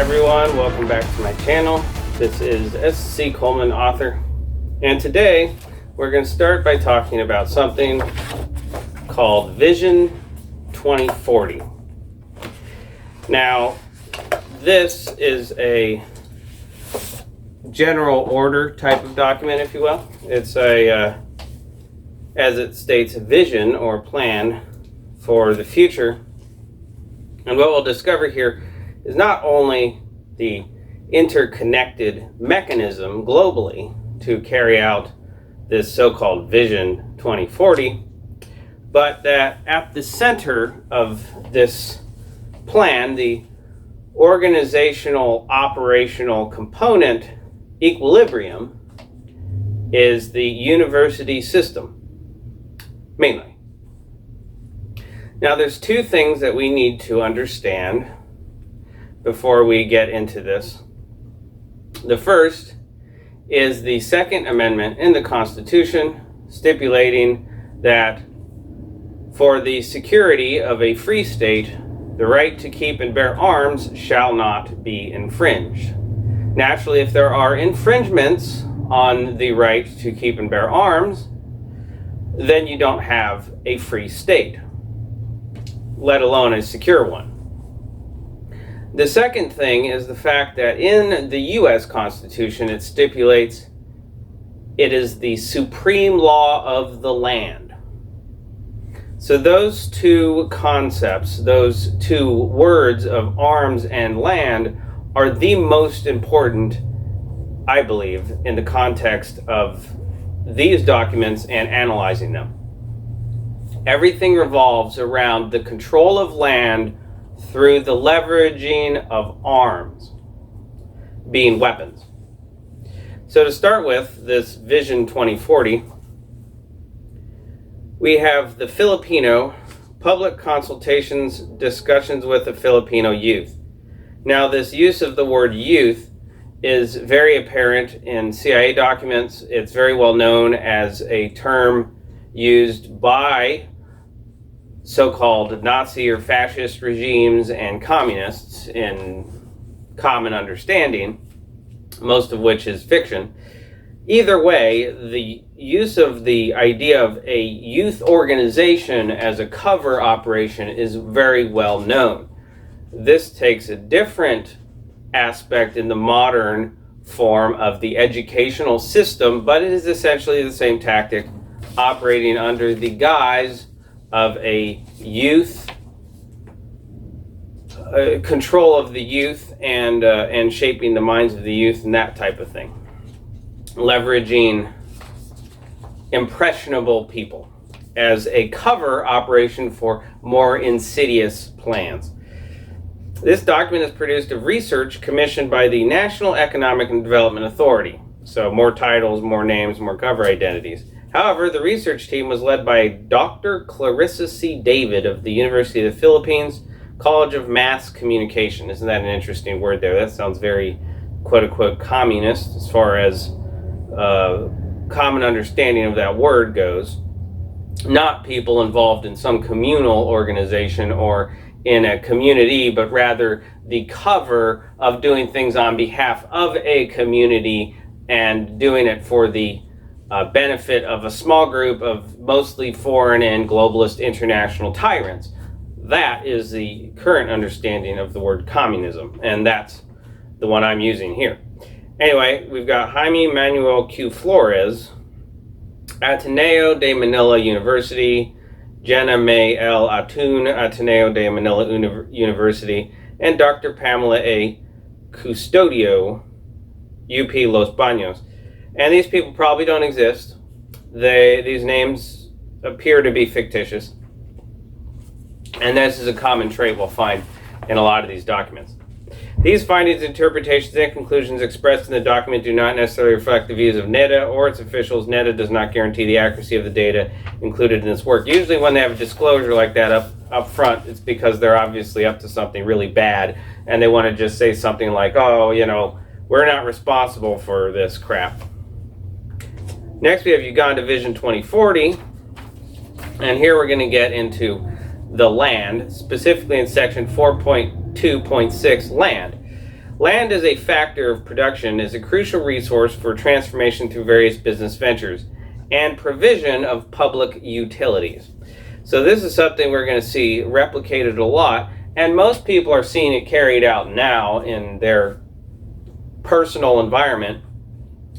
everyone, welcome back to my channel. This is S.C. Coleman, author, and today we're going to start by talking about something called Vision 2040. Now, this is a general order type of document, if you will. It's a, as it states, a vision or plan for the future. And what we'll discover here is not only the interconnected mechanism globally to carry out this so-called Vision 2040, but that at the center of this plan, the organizational operational component equilibrium is the university system, mainly. Now, there's two things that we need to understand before we get into this. The first is the Second Amendment in the Constitution, stipulating that for the security of a free state, the right to keep and bear arms shall not be infringed. Naturally, if there are infringements on the right to keep and bear arms, then you don't have a free state, let alone a secure one. The second thing is the fact that in the U.S. Constitution, it stipulates it is the supreme law of the land. So those two concepts, those two words of arms and land, are the most important, I believe, in the context of these documents and analyzing them. Everything revolves around the control of land through the leveraging of arms, being weapons. So to start with this Vision 2040, we have the Filipino public consultations, discussions with the Filipino youth. Now, this use of the word youth is very apparent in CIA documents. It's very well known as a term used by so-called Nazi or fascist regimes and communists in common understanding, most of which is fiction. Either way, the use of the idea of a youth organization as a cover operation is very well known. This takes a different aspect in the modern form of the educational system, but it is essentially the same tactic operating under the guise of a youth, control of the youth and shaping the minds of the youth and that type of thing. Leveraging impressionable people as a cover operation for more insidious plans. This document is produced of research commissioned by the National Economic and Development Authority. So more titles, more names, more cover identities. However, the research team was led by Dr. Clarissa C. David of the University of the Philippines College of Mass Communication. Isn't that an interesting word there? That sounds very quote-unquote communist as far as common understanding of that word goes. Not people involved in some communal organization or in a community, but rather the cover of doing things on behalf of a community and doing it for the benefit of a small group of mostly foreign and globalist international tyrants. That is the current understanding of the word communism, and that's the one I'm using here. Anyway, we've got Jaime Manuel Q. Flores, Ateneo de Manila University, Jenna May L. Atun, Ateneo de Manila University, and Dr. Pamela A. Custodio, UP Los Baños. And these people probably don't exist. These names appear to be fictitious. And this is a common trait we'll find in a lot of these documents. These findings, interpretations, and conclusions expressed in the document do not necessarily reflect the views of NEDA or its officials. NEDA does not guarantee the accuracy of the data included in this work. Usually when they have a disclosure like that up front, it's because they're obviously up to something really bad, and they want to just say something like, oh, you know, we're not responsible for this crap. Next, we have Uganda Vision 2040, and here we're going to get into the land, specifically in section 4.2.6, land. Land as a factor of production is a crucial resource for transformation through various business ventures and provision of public utilities. So this is something we're going to see replicated a lot, and most people are seeing it carried out now in their personal environment.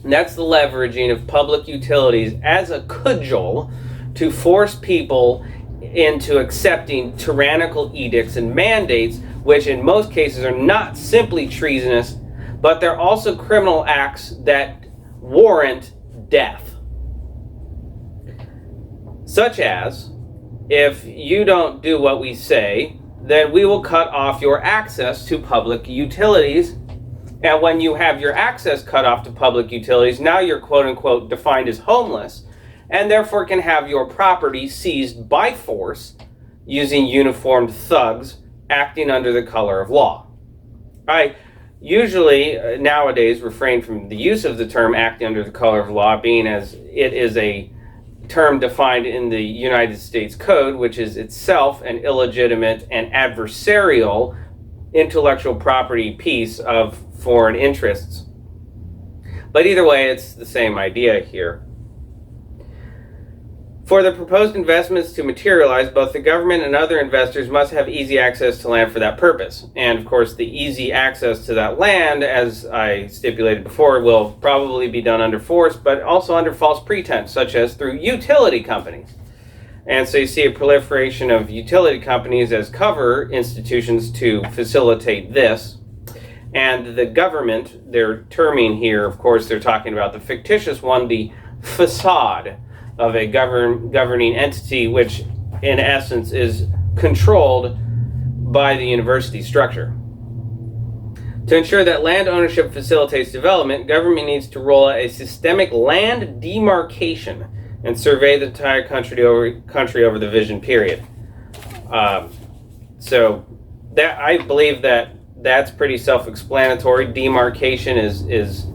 And that's the leveraging of public utilities as a cudgel to force people into accepting tyrannical edicts and mandates, which in most cases are not simply treasonous, but they're also criminal acts that warrant death. Such as, if you don't do what we say, then we will cut off your access to public utilities. And when you have your access cut off to public utilities, now you're quote unquote defined as homeless, and therefore can have your property seized by force using uniformed thugs acting under the color of law. I usually nowadays refrain from the use of the term acting under the color of law, being as it is a term defined in the United States Code, which is itself an illegitimate and adversarial intellectual property piece of foreign interests. But either way, it's the same idea here. For the proposed investments to materialize, both the government and other investors must have easy access to land for that purpose. And of course, the easy access to that land, as I stipulated before, will probably be done under force, but also under false pretense, such as through utility companies. And so you see a proliferation of utility companies as cover institutions to facilitate this. And the government, they're terming here, of course, they're talking about the fictitious one, the facade of a governing entity, which in essence is controlled by the university structure. To ensure that land ownership facilitates development, government needs to roll out a systemic land demarcation and survey the entire country over the vision period. So that, I believe that that's pretty self-explanatory. Demarcation is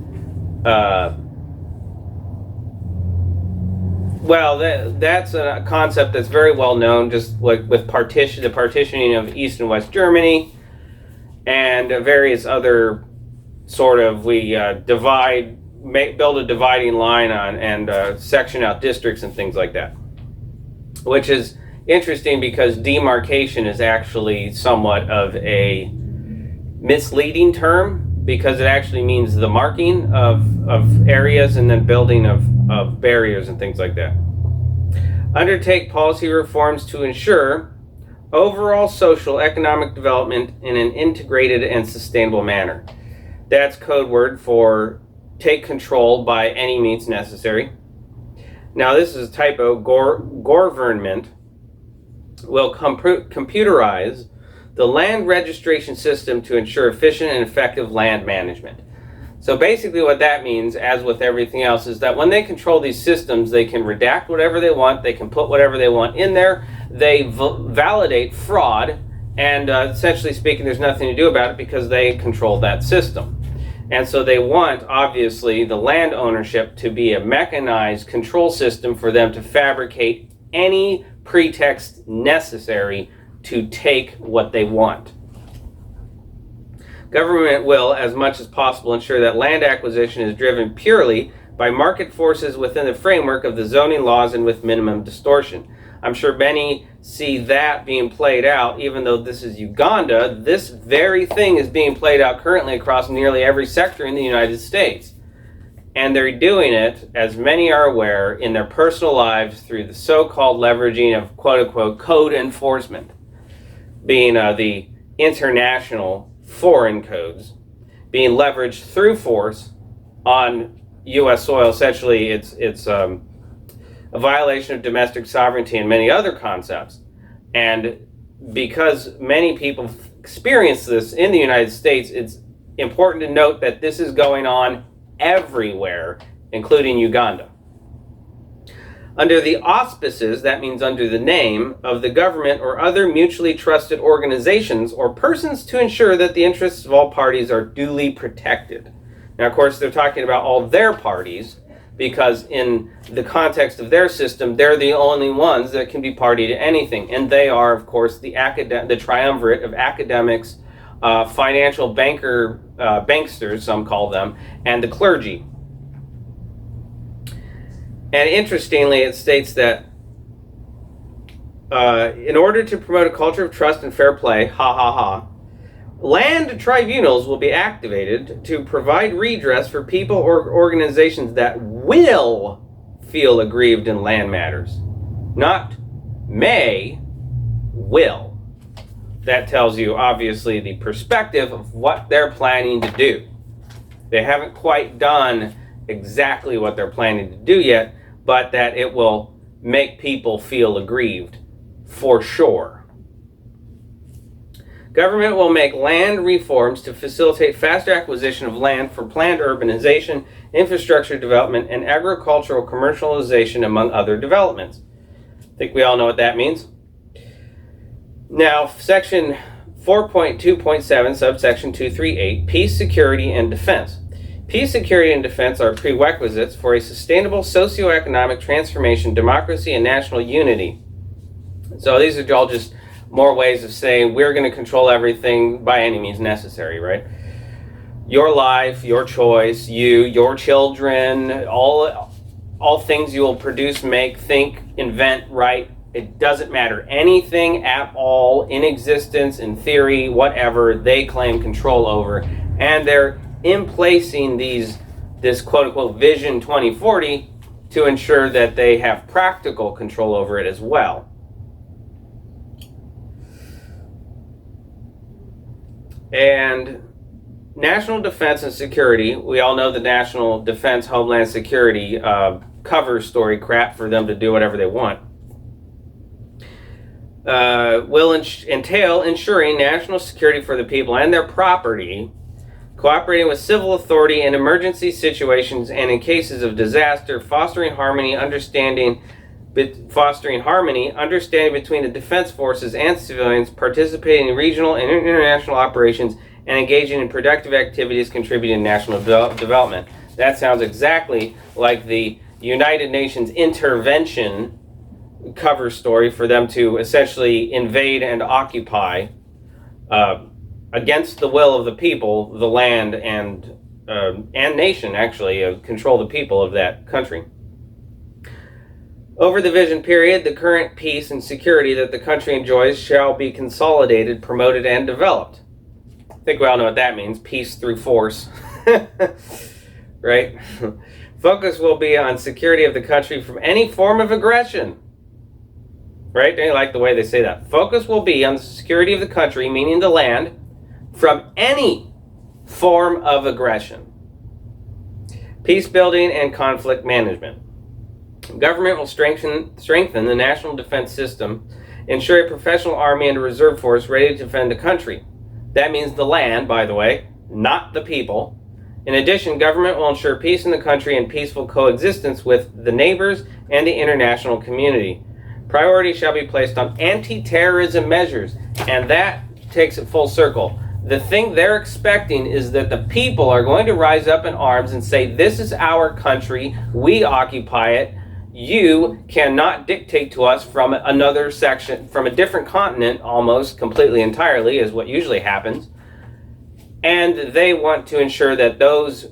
well, that's a concept that's very well known, just like with the partitioning of East and West Germany, and various other sort of, we build a dividing line on and section out districts and things like that. Which is interesting because demarcation is actually somewhat of a misleading term, because it actually means the marking of areas and then building of barriers and things like that. Undertake policy reforms to ensure overall social economic development in an integrated and sustainable manner. That's code word for take control by any means necessary. Now this is a typo. Government will computerize the land registration system to ensure efficient and effective land management. So basically what that means, as with everything else, is that when they control these systems, they can redact whatever they want, they can put whatever they want in there, they validate fraud, and essentially speaking, there's nothing to do about it because they control that system. And so they want, obviously, the land ownership to be a mechanized control system for them to fabricate any pretext necessary to take what they want. Government will, as much as possible, ensure that land acquisition is driven purely by market forces within the framework of the zoning laws and with minimum distortion. I'm sure many see that being played out, even though this is Uganda. This very thing is being played out currently across nearly every sector in the United States. And they're doing it, as many are aware, in their personal lives through the so-called leveraging of quote-unquote code enforcement, being the international foreign codes being leveraged through force on U.S. soil. Essentially, it's a violation of domestic sovereignty and many other concepts. And because many people experience this in the United States, it's important to note that this is going on everywhere, including Uganda. Under the auspices, that means under the name, of the government or other mutually trusted organizations or persons to ensure that the interests of all parties are duly protected. Now, of course, they're talking about all their parties, because in the context of their system, they're the only ones that can be party to anything. And they are, of course, the triumvirate of academics, financial banksters, some call them, and the clergy. And interestingly, it states that in order to promote a culture of trust and fair play, land tribunals will be activated to provide redress for people or organizations that will feel aggrieved in land matters. Not may, will. That tells you, obviously, the perspective of what they're planning to do. They haven't quite done exactly what they're planning to do yet, but that it will make people feel aggrieved, for sure. Government will make land reforms to facilitate faster acquisition of land for planned urbanization, infrastructure development, and agricultural commercialization, among other developments. I think we all know what that means. Now, section 4.2.7, subsection 238, peace, security, and defense. Peace, security, and defense are prerequisites for a sustainable socioeconomic transformation, democracy, and national unity. So these are all just more ways of saying we're going to control everything by any means necessary, right? Your life, your choice, your children, all things you will produce, make, think, invent, write. It doesn't matter. Anything at all in existence, in theory, whatever, they claim control over. And they're emplacing this quote-unquote Vision 2040 to ensure that they have practical control over it as well. And national defense and security, we all know the national defense, homeland security cover story crap for them to do whatever they want, will entail ensuring national security for the people and their property, cooperating with civil authority in emergency situations and in cases of disaster, fostering understanding between the defense forces and civilians, participating in regional and international operations, and engaging in productive activities contributing to national development. That sounds exactly like the United Nations intervention cover story for them to essentially invade and occupy, against the will of the people, the land and nation, actually, control the people of that country. Over the vision period, the current peace and security that the country enjoys shall be consolidated, promoted, and developed. I think we all know what that means, peace through force, right? Focus will be on security of the country from any form of aggression, right? Don't you like the way they say that? Focus will be on the security of the country, meaning the land, from any form of aggression. Peace building and conflict management. Government will strengthen the national defense system, ensure a professional army and a reserve force ready to defend the country. That means the land, by the way, not the people. In addition, government will ensure peace in the country and peaceful coexistence with the neighbors and the international community. Priority shall be placed on anti-terrorism measures, and that takes it full circle. The thing they're expecting is that the people are going to rise up in arms and say, this is our country, we occupy it, you cannot dictate to us from another section, from a different continent, almost completely entirely, is what usually happens. And they want to ensure that those,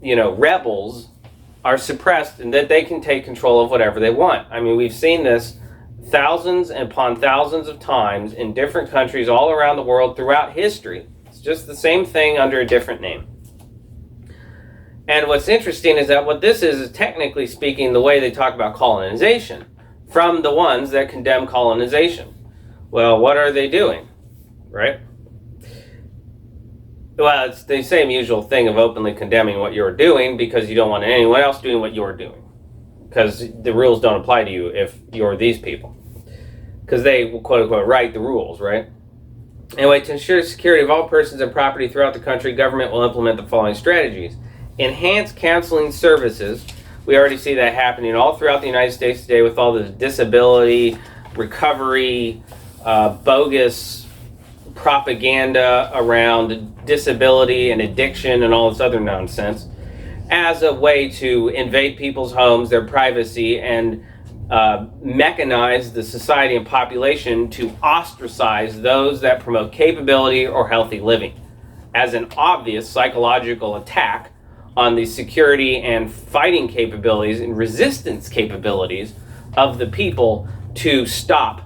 rebels are suppressed and that they can take control of whatever they want. I mean, we've seen this thousands upon thousands of times in different countries all around the world throughout history. It's just the same thing under a different name. And what's interesting is that what this is technically speaking the way they talk about colonization from the ones that condemn colonization. Well, what are they doing, right? Well, it's the same usual thing of openly condemning what you're doing because you don't want anyone else doing what you're doing. Because the rules don't apply to you if you're these people. Because they will, quote unquote, write the rules, right? Anyway, to ensure security of all persons and property throughout the country, government will implement the following strategies. Enhance counseling services. We already see that happening all throughout the United States today with all this disability, recovery, bogus propaganda around disability and addiction and all this other nonsense as a way to invade people's homes, their privacy, and mechanize the society and population to ostracize those that promote capability or healthy living, as an obvious psychological attack on the security and fighting capabilities and resistance capabilities of the people to stop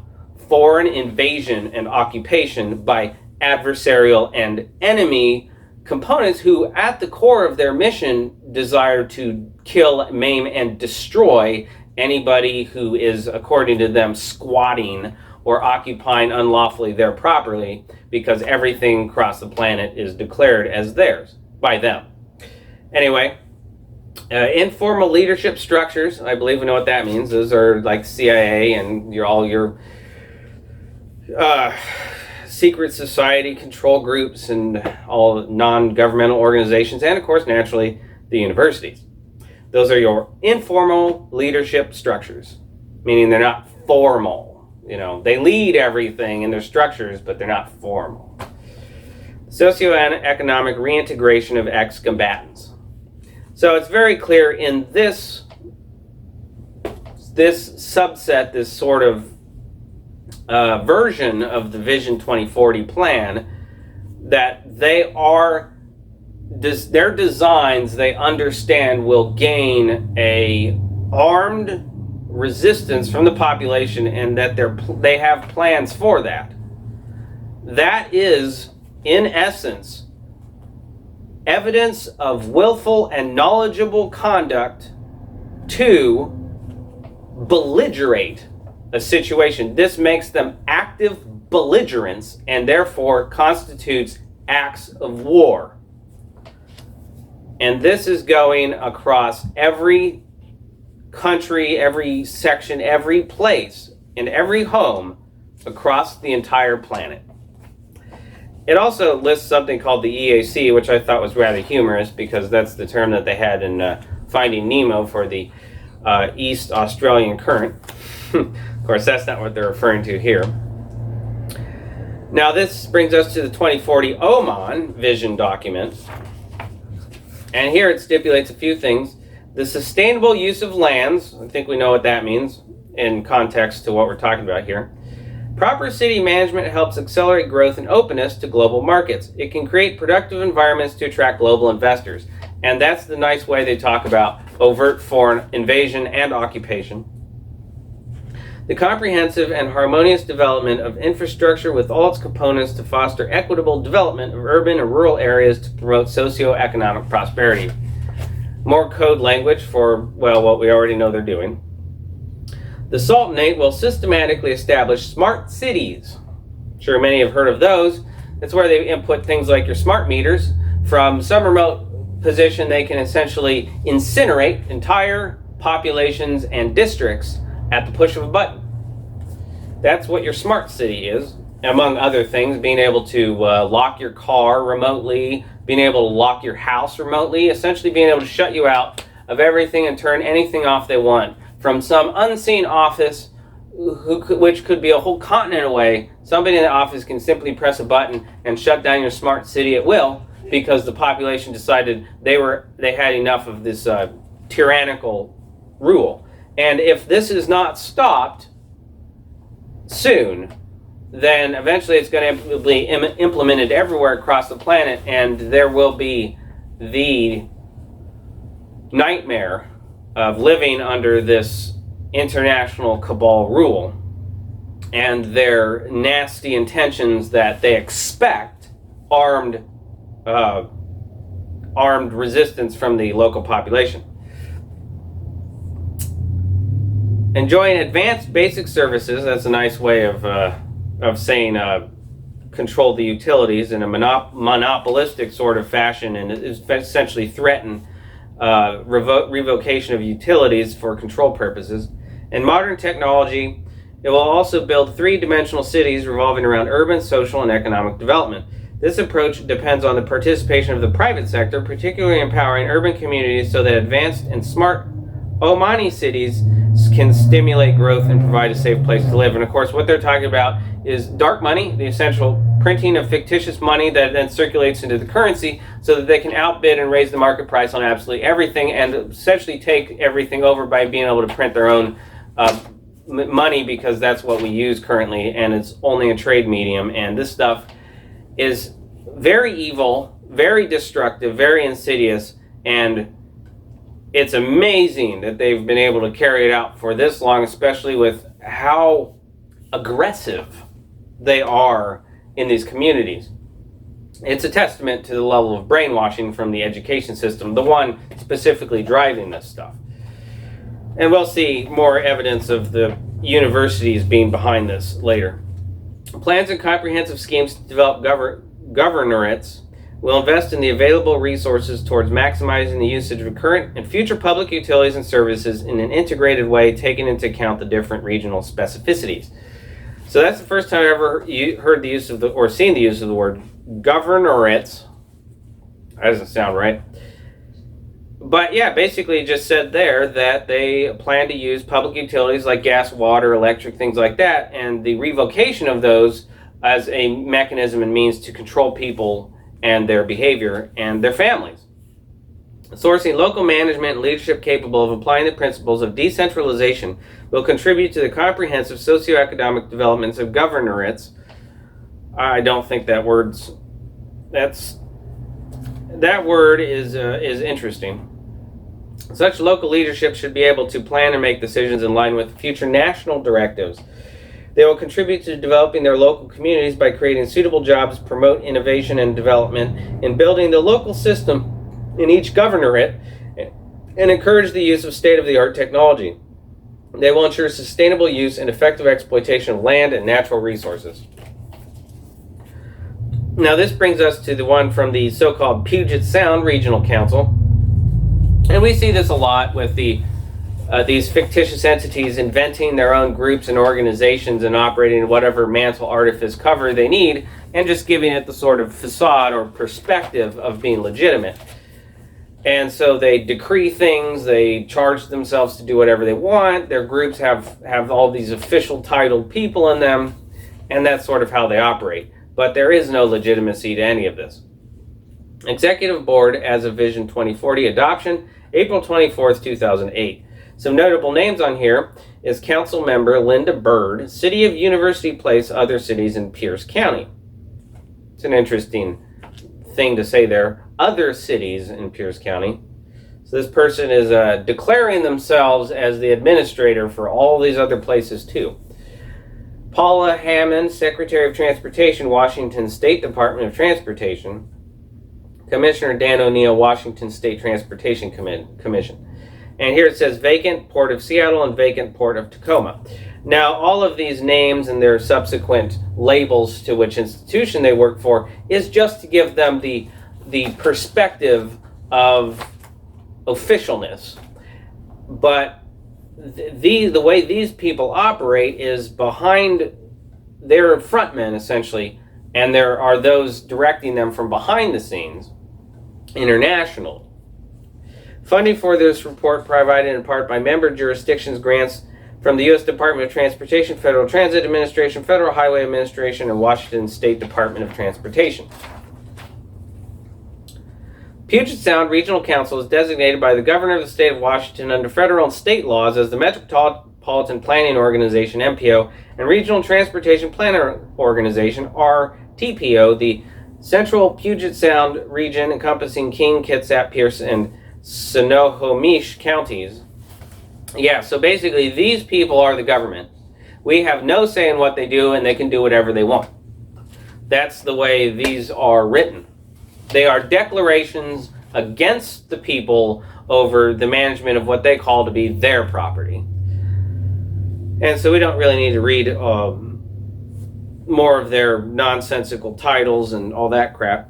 foreign invasion and occupation by adversarial and enemy components who, at the core of their mission, desire to kill, maim, and destroy anybody who is, according to them, squatting or occupying unlawfully their property, because everything across the planet is declared as theirs by them. Anyway, informal leadership structures, I believe we know what that means. Those are like CIA and all your secret society control groups and all non-governmental organizations, and of course, naturally, the universities. Those are your informal leadership structures, meaning they're not formal. You know, they lead everything in their structures, but they're not formal. Socioeconomic reintegration of ex-combatants. So it's very clear in this subset, this sort of version of the Vision 2040 plan, that they are, their designs, they understand, will gain a armed resistance from the population, and that they have plans for that. That is, in essence, evidence of willful and knowledgeable conduct to belligerate a situation. This makes them active belligerents and therefore constitutes acts of war. And this is going across every country, every section, every place, in every home across the entire planet. It also lists something called the EAC, which I thought was rather humorous, because that's the term that they had in Finding Nemo for the East Australian Current. Of course, that's not what they're referring to here. Now, this brings us to the 2040 Oman vision document. And here it stipulates a few things. The sustainable use of lands, I think we know what that means in context to what we're talking about here. Proper city management helps accelerate growth and openness to global markets. It can create productive environments to attract global investors. And that's the nice way they talk about overt foreign invasion and occupation. The comprehensive and harmonious development of infrastructure with all its components to foster equitable development of urban and rural areas to promote socio-economic prosperity. More code language for, well, what we already know they're doing. The Sultanate will systematically establish smart cities. I'm sure many have heard of those. That's where they input things like your smart meters. From some remote position, they can essentially incinerate entire populations and districts at the push of a button. That's what your smart city is, among other things, being able to lock your car remotely, being able to lock your house remotely, essentially being able to shut you out of everything and turn anything off they want. From some unseen office, which could be a whole continent away, somebody in the office can simply press a button and shut down your smart city at will, because the population decided they had enough of this tyrannical rule. And if this is not stopped soon, then eventually it's going to be implemented everywhere across the planet, and there will be the nightmare of living under this international cabal rule and their nasty intentions that they expect armed resistance from the local population. Enjoying advanced basic services, that's a nice way of saying control the utilities in a monopolistic sort of fashion, and essentially threaten revocation of utilities for control purposes. In modern technology, it will also build three-dimensional cities revolving around urban, social, and economic development. This approach depends on the participation of the private sector, particularly empowering urban communities so that advanced and smart Omani cities can stimulate growth and provide a safe place to live. And of course, what they're talking about is dark money, the essential printing of fictitious money that then circulates into the currency so that they can outbid and raise the market price on absolutely everything, and essentially take everything over by being able to print their own money because that's what we use currently, and it's only a trade medium. And this stuff is very evil, very destructive, very insidious, and it's amazing that they've been able to carry it out for this long, especially with how aggressive they are in these communities. It's a testament to the level of brainwashing from the education system, the one specifically driving this stuff. And we'll see more evidence of the universities being behind this later. Plans and comprehensive schemes to develop governorates will invest in the available resources towards maximizing the usage of current and future public utilities and services in an integrated way, taking into account the different regional specificities. So that's the first time I've ever heard the use of or seen the use of the word governorates. That doesn't sound right. But yeah, basically it just said there that they plan to use public utilities like gas, water, electric, things like that, and the revocation of those as a mechanism and means to control people and their behavior and their families. Sourcing local management and leadership capable of applying the principles of decentralization will contribute to the comprehensive socioeconomic developments of governorates. I don't think that word is interesting. Such local leadership should be able to plan and make decisions in line with future national directives. They will contribute to developing their local communities by creating suitable jobs, promote innovation and development, in building the local system in each governorate, and encourage the use of state-of-the-art technology. They will ensure sustainable use and effective exploitation of land and natural resources. Now this brings us to the one from the so-called Puget Sound Regional Council. And we see this a lot with these fictitious entities inventing their own groups and organizations and operating whatever mantle artifice cover they need and just giving it the sort of facade or perspective of being legitimate. And so they decree things, they charge themselves to do whatever they want, their groups have all these official titled people in them, and that's sort of how they operate. But there is no legitimacy to any of this. Executive Board as of Vision 2040 adoption, April 24th, 2008. Some notable names on here is Council Member Linda Bird, City of University Place, other cities in Pierce County. It's an interesting thing to say there, other cities in Pierce County. So this person is declaring themselves as the administrator for all these other places too. Paula Hammond, Secretary of Transportation, Washington State Department of Transportation. Commissioner Dan O'Neill, Washington State Transportation Commission. And here it says vacant Port of Seattle and vacant Port of Tacoma. Now, all of these names and their subsequent labels to which institution they work for is just to give them the perspective of officialness. But the way these people operate is behind their frontmen, essentially, and there are those directing them from behind the scenes, international. Funding for this report provided in part by member jurisdictions grants from the U.S. Department of Transportation, Federal Transit Administration, Federal Highway Administration, and Washington State Department of Transportation. Puget Sound Regional Council is designated by the Governor of the State of Washington under federal and state laws as the Metropolitan Planning Organization, MPO, and Regional Transportation Planner Organization, RTPO, the Central Puget Sound region encompassing King, Kitsap, Pierce, and Snohomish counties. Yeah, so basically these people are the government. We have no say in what they do, and they can do whatever they want. That's the way these are written. They are declarations against the people over the management of what they call to be their property. And so we don't really need to read more of their nonsensical titles and all that crap.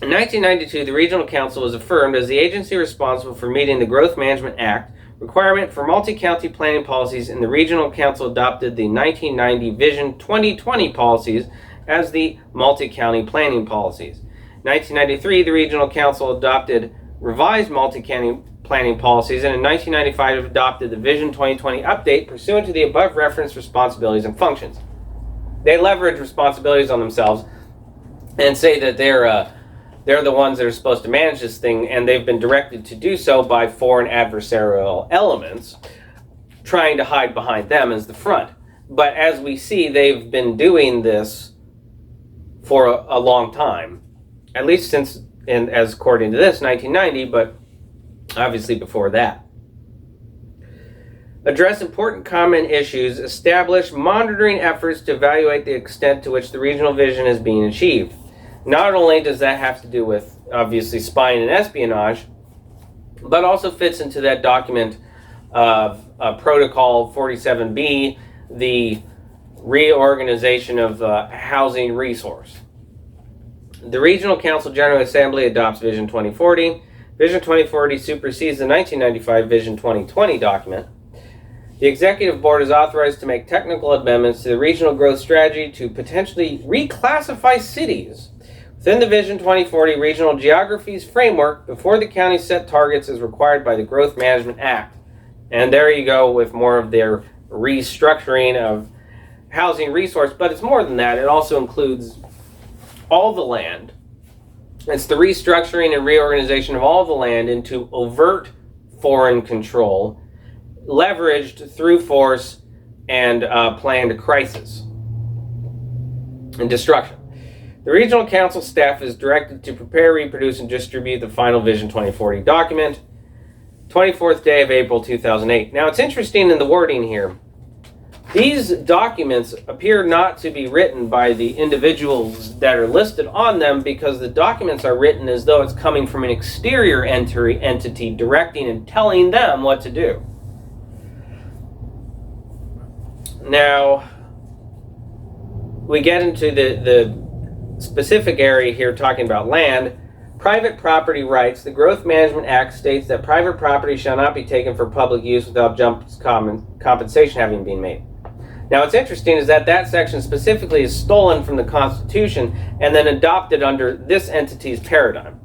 In 1992, the Regional Council was affirmed as the agency responsible for meeting the Growth Management Act requirement for multi-county planning policies, and the Regional Council adopted the 1990 Vision 2020 policies as the multi-county planning policies. 1993, the Regional Council adopted revised multi-county planning policies, and in 1995 adopted the Vision 2020 update pursuant to the above referenced responsibilities and functions. They leverage responsibilities on themselves and say that they're the ones that are supposed to manage this thing, and they've been directed to do so by foreign adversarial elements. trying to hide behind them as the front. But as we see, they've been doing this for a long time, at least since, and as according to this, 1990, but obviously before that. Address important common issues, establish monitoring efforts to evaluate the extent to which the regional vision is being achieved. Not only does that have to do with, obviously, spying and espionage, but also fits into that document of Protocol 47B, the reorganization of housing resource. The Regional Council General Assembly adopts Vision 2040. Vision 2040 supersedes the 1995 Vision 2020 document. The Executive Board is authorized to make technical amendments to the regional growth strategy to potentially reclassify cities within the Vision 2040 Regional Geographies Framework before the county set targets as required by the Growth Management Act. And there you go with more of their restructuring of housing resource, but it's more than that. It also includes all the land. It's the restructuring and reorganization of all the land into overt foreign control, leveraged through force and planned crisis and destruction. The Regional Council staff is directed to prepare, reproduce, and distribute the final Vision 2040 document, 24th day of April 2008. Now, it's interesting in the wording here. These documents appear not to be written by the individuals that are listed on them, because the documents are written as though it's coming from an exterior entity directing and telling them what to do. Now, we get into the specific area here talking about land. Private property rights. The Growth Management Act states that private property shall not be taken for public use without just compensation having been made. Now, what's interesting is that section specifically is stolen from the Constitution and then adopted under this entity's paradigm.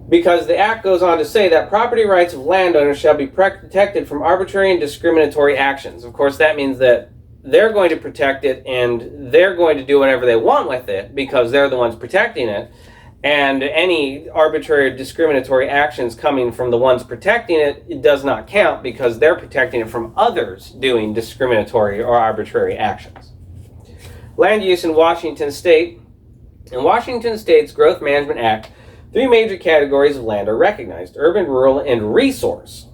Because the Act goes on to say that property rights of landowners shall be protected from arbitrary and discriminatory actions. Of course, that means that they're going to protect it and they're going to do whatever they want with it because they're the ones protecting it. And any arbitrary or discriminatory actions coming from the ones protecting it, it does not count because they're protecting it from others doing discriminatory or arbitrary actions. Land use in Washington State. In Washington State's Growth Management Act, 3 major categories of land are recognized: urban, rural, and resource.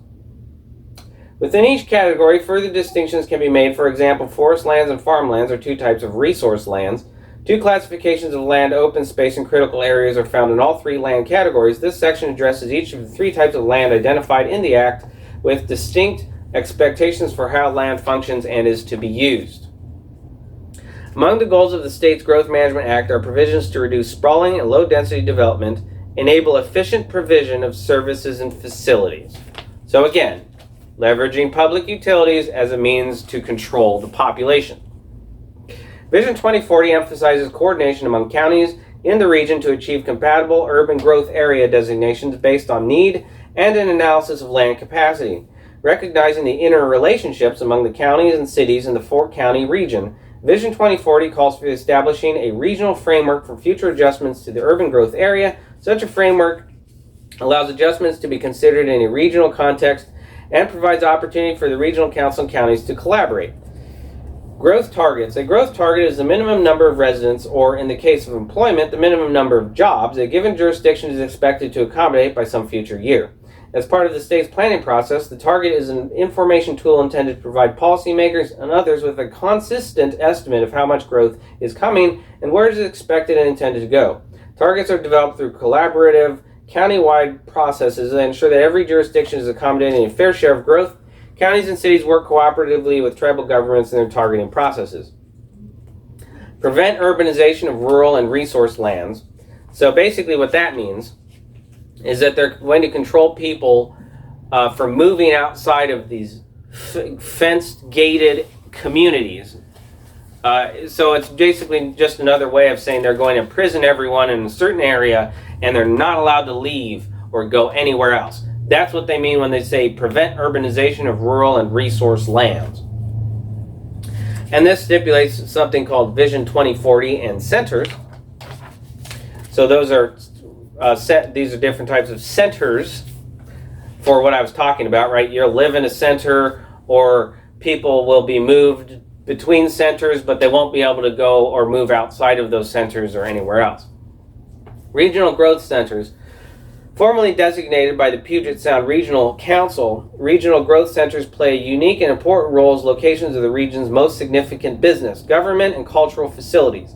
Within each category, further distinctions can be made. For example, forest lands and farmlands are 2 types of resource lands. 2 classifications of land, open space, and critical areas are found in all 3 land categories. This section addresses each of the 3 types of land identified in the Act with distinct expectations for how land functions and is to be used. Among the goals of the state's Growth Management Act are provisions to reduce sprawling and low-density development, enable efficient provision of services and facilities. So again, leveraging public utilities as a means to control the population. Vision 2040 emphasizes coordination among counties in the region to achieve compatible urban growth area designations based on need and an analysis of land capacity. Recognizing the interrelationships among the counties and cities in the 4-county region, Vision 2040 calls for establishing a regional framework for future adjustments to the urban growth area. Such a framework allows adjustments to be considered in a regional context and provides opportunity for the regional council and counties to collaborate. Growth targets. A growth target is the minimum number of residents, or in the case of employment, the minimum number of jobs a given jurisdiction is expected to accommodate by some future year. As part of the state's planning process, the target is an information tool intended to provide policymakers and others with a consistent estimate of how much growth is coming and where it is expected and intended to go. Targets are developed through collaborative, county-wide processes that ensure that every jurisdiction is accommodating a fair share of growth. Counties and cities work cooperatively with tribal governments in their targeting processes. Prevent urbanization of rural and resource lands. So basically what that means is that they're going to control people from moving outside of these fenced, gated communities. So it's basically just another way of saying they're going to imprison everyone in a certain area and they're not allowed to leave or go anywhere else. That's what they mean when they say prevent urbanization of rural and resource lands. And this stipulates something called Vision 2040 and centers. So those are these are different types of centers for what I was talking about, right? You'll live in a center, or people will be moved between centers, but they won't be able to go or move outside of those centers or anywhere else. Regional growth centers. Formerly designated by the Puget Sound Regional Council, regional growth centers play unique and important roles as locations of the region's most significant business, government, and cultural facilities.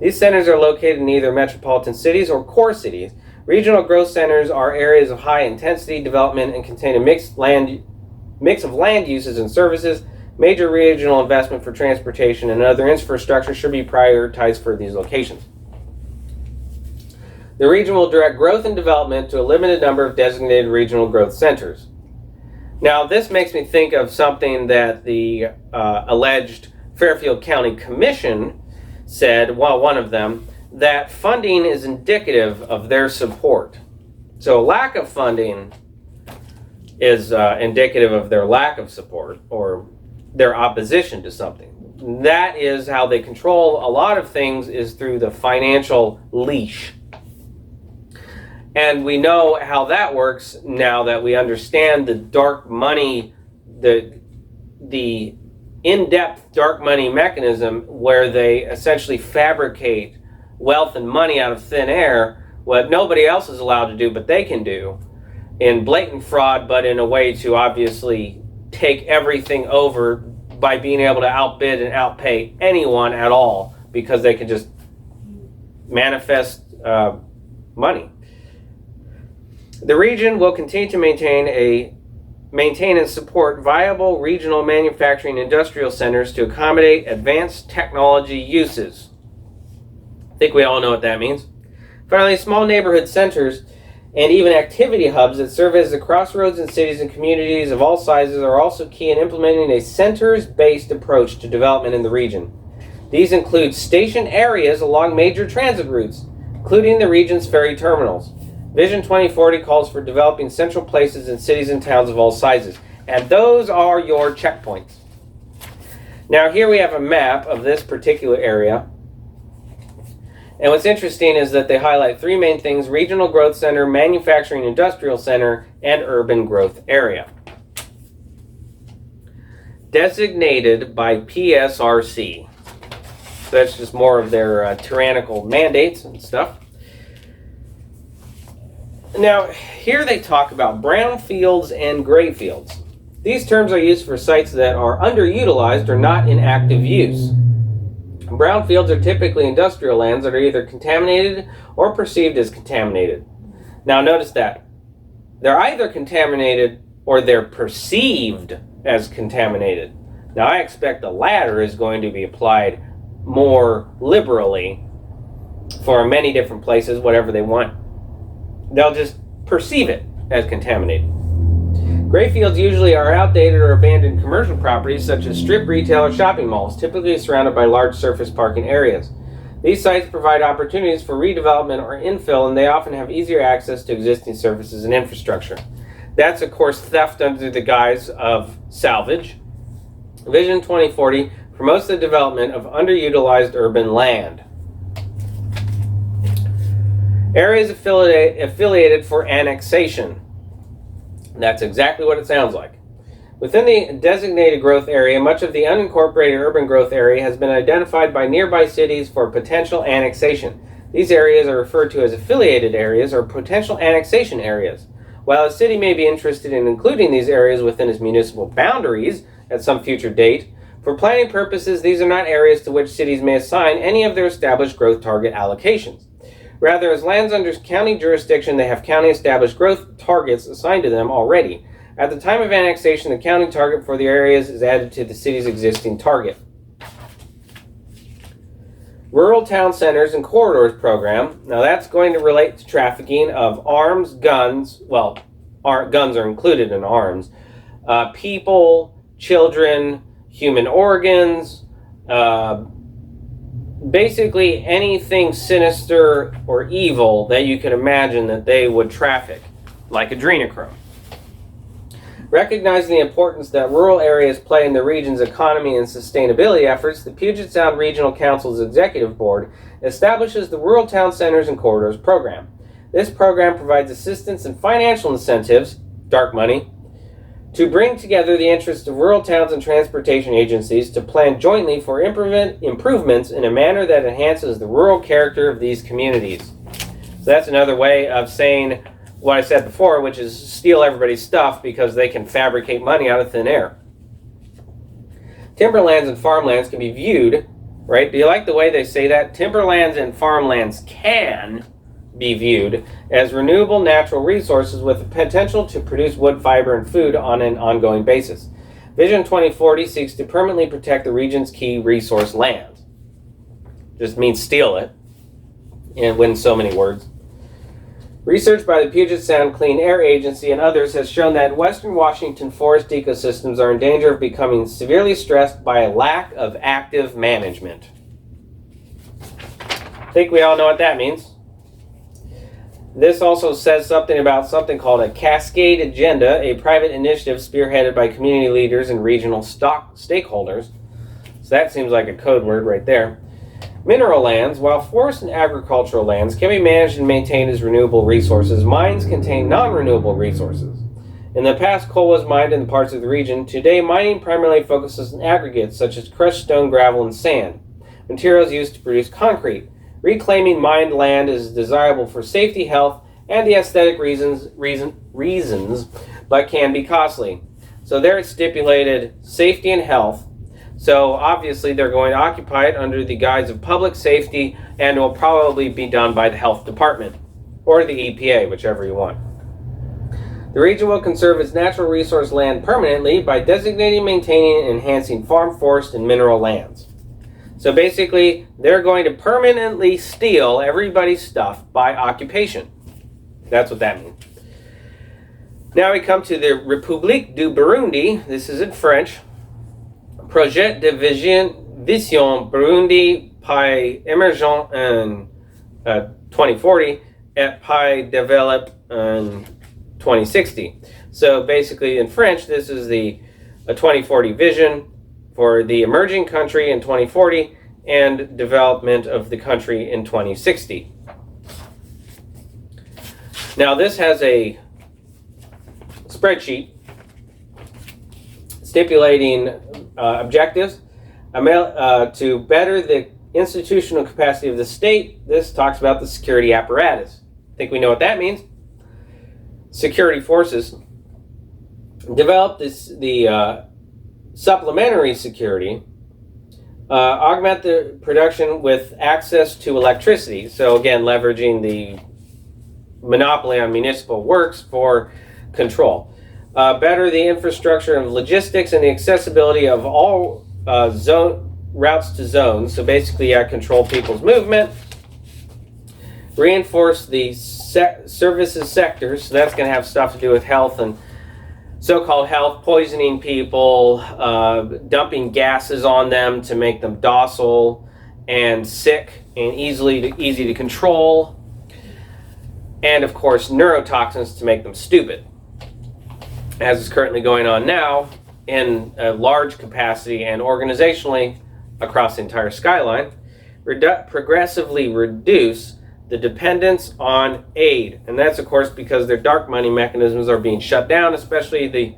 These centers are located in either metropolitan cities or core cities. Regional growth centers are areas of high intensity development and contain a mix of land uses and services. Major regional investment for transportation and other infrastructure should be prioritized for these locations. The region will direct growth and development to a limited number of designated regional growth centers. Now, this makes me think of something that the alleged Fairfield County Commission said, well, one of them, that funding is indicative of their support. So lack of funding is indicative of their lack of support or their opposition to something. That is how they control a lot of things, is through the financial leash. And we know how that works now that we understand the dark money, the in-depth dark money mechanism where they essentially fabricate wealth and money out of thin air, what nobody else is allowed to do but they can do, in blatant fraud, but in a way to obviously take everything over by being able to outbid and outpay anyone at all, because they can just manifest money. The region will continue to maintain and support viable regional manufacturing industrial centers to accommodate advanced technology uses. I think we all know what that means. Finally, small neighborhood centers and even activity hubs that serve as the crossroads in cities and communities of all sizes are also key in implementing a centers-based approach to development in the region. These include station areas along major transit routes, including the region's ferry terminals. Vision 2040 calls for developing central places in cities and towns of all sizes, and those are your checkpoints. Now here we have a map of this particular area, and what's interesting is that they highlight three main things: regional growth center, manufacturing industrial center, and urban growth area. Designated by PSRC. So that's just more of their tyrannical mandates and stuff. Now, here they talk about brownfields and gray fields. These terms are used for sites that are underutilized or not in active use. Brownfields are typically industrial lands that are either contaminated or perceived as contaminated. Now, notice that. They're either contaminated or they're perceived as contaminated. Now, I expect the latter is going to be applied more liberally for many different places, whatever they want. They'll just perceive it as contaminated. Gray fields usually are outdated or abandoned commercial properties such as strip retail or shopping malls, typically surrounded by large surface parking areas. These sites provide opportunities for redevelopment or infill, and they often have easier access to existing services and infrastructure. That's, of course, theft under the guise of salvage. Vision 2040 promotes the development of underutilized urban land. Areas affiliated for annexation. That's exactly what it sounds like. Within the designated growth area, much of the unincorporated urban growth area has been identified by nearby cities for potential annexation. These areas are referred to as affiliated areas or potential annexation areas. While a city may be interested in including these areas within its municipal boundaries at some future date, for planning purposes, these are not areas to which cities may assign any of their established growth target allocations. Rather, as lands under county jurisdiction, they have county-established growth targets assigned to them already. At the time of annexation, the county target for the areas is added to the city's existing target. Rural Town Centers and Corridors Program. Now that's going to relate to trafficking of arms, guns. Well, guns are included in arms. People, children, human organs, basically anything sinister or evil that you could imagine that they would traffic, like adrenochrome. Recognizing the importance that rural areas play in the region's economy and sustainability efforts, the Puget Sound Regional Council's Executive Board establishes the Rural Town Centers and Corridors Program. This program provides assistance and financial incentives dark money, to bring together the interests of rural towns and transportation agencies to plan jointly for improvements in a manner that enhances the rural character of these communities. So that's another way of saying what I said before, which is steal everybody's stuff because they can fabricate money out of thin air. Timberlands and farmlands can be viewed, right? Do you like the way they say that? Timberlands and farmlands can be viewed as renewable natural resources with the potential to produce wood, fiber, and food on an ongoing basis. Vision 2040 seeks to permanently protect the region's key resource lands. Just means steal it, and in so many words. Research by the Puget Sound Clean Air Agency and others has shown that Western Washington forest ecosystems are in danger of becoming severely stressed by a lack of active management. I think we all know what that means. This also says something about something called a Cascade Agenda, a private initiative spearheaded by community leaders and regional stakeholders. So that seems like a code word right there. Mineral lands, while forest and agricultural lands can be managed and maintained as renewable resources, mines contain non-renewable resources. In the past, coal was mined in parts of the region. Today, mining primarily focuses on aggregates such as crushed stone, gravel, and sand, materials used to produce concrete. Reclaiming mined land is desirable for safety, health, and the aesthetic reasons, but can be costly. So there it's stipulated safety and health. So obviously they're going to occupy it under the guise of public safety, and it will probably be done by the health department or the EPA, whichever you want. The region will conserve its natural resource land permanently by designating, maintaining, and enhancing farm, forest, and mineral lands. So basically, they're going to permanently steal everybody's stuff by occupation. That's what that means. Now we come to the République du Burundi. This is in French. Projet de Vision Burundi Pai Emergent en 2040 et Pai Develop en 2060. So basically in French, this is the 2040 vision for the emerging country in 2040 and development of the country in 2060. Now this has a spreadsheet stipulating objectives to better the institutional capacity of the state. This talks about the security apparatus. I think we know what that means. Security forces. Develop the supplementary security. Augment the production with access to electricity. So again, leveraging the monopoly on municipal works for control. Better the infrastructure of logistics and the accessibility of all routes to zones. So basically, control people's movement. Reinforce the services sectors. So that's going to have stuff to do with health and so-called health, poisoning people, dumping gases on them to make them docile and sick and easy to control. And of course, neurotoxins to make them stupid, as is currently going on now in a large capacity and organizationally across the entire skyline. Progressively reduce the dependence on aid. And that's, of course, because their dark money mechanisms are being shut down, especially the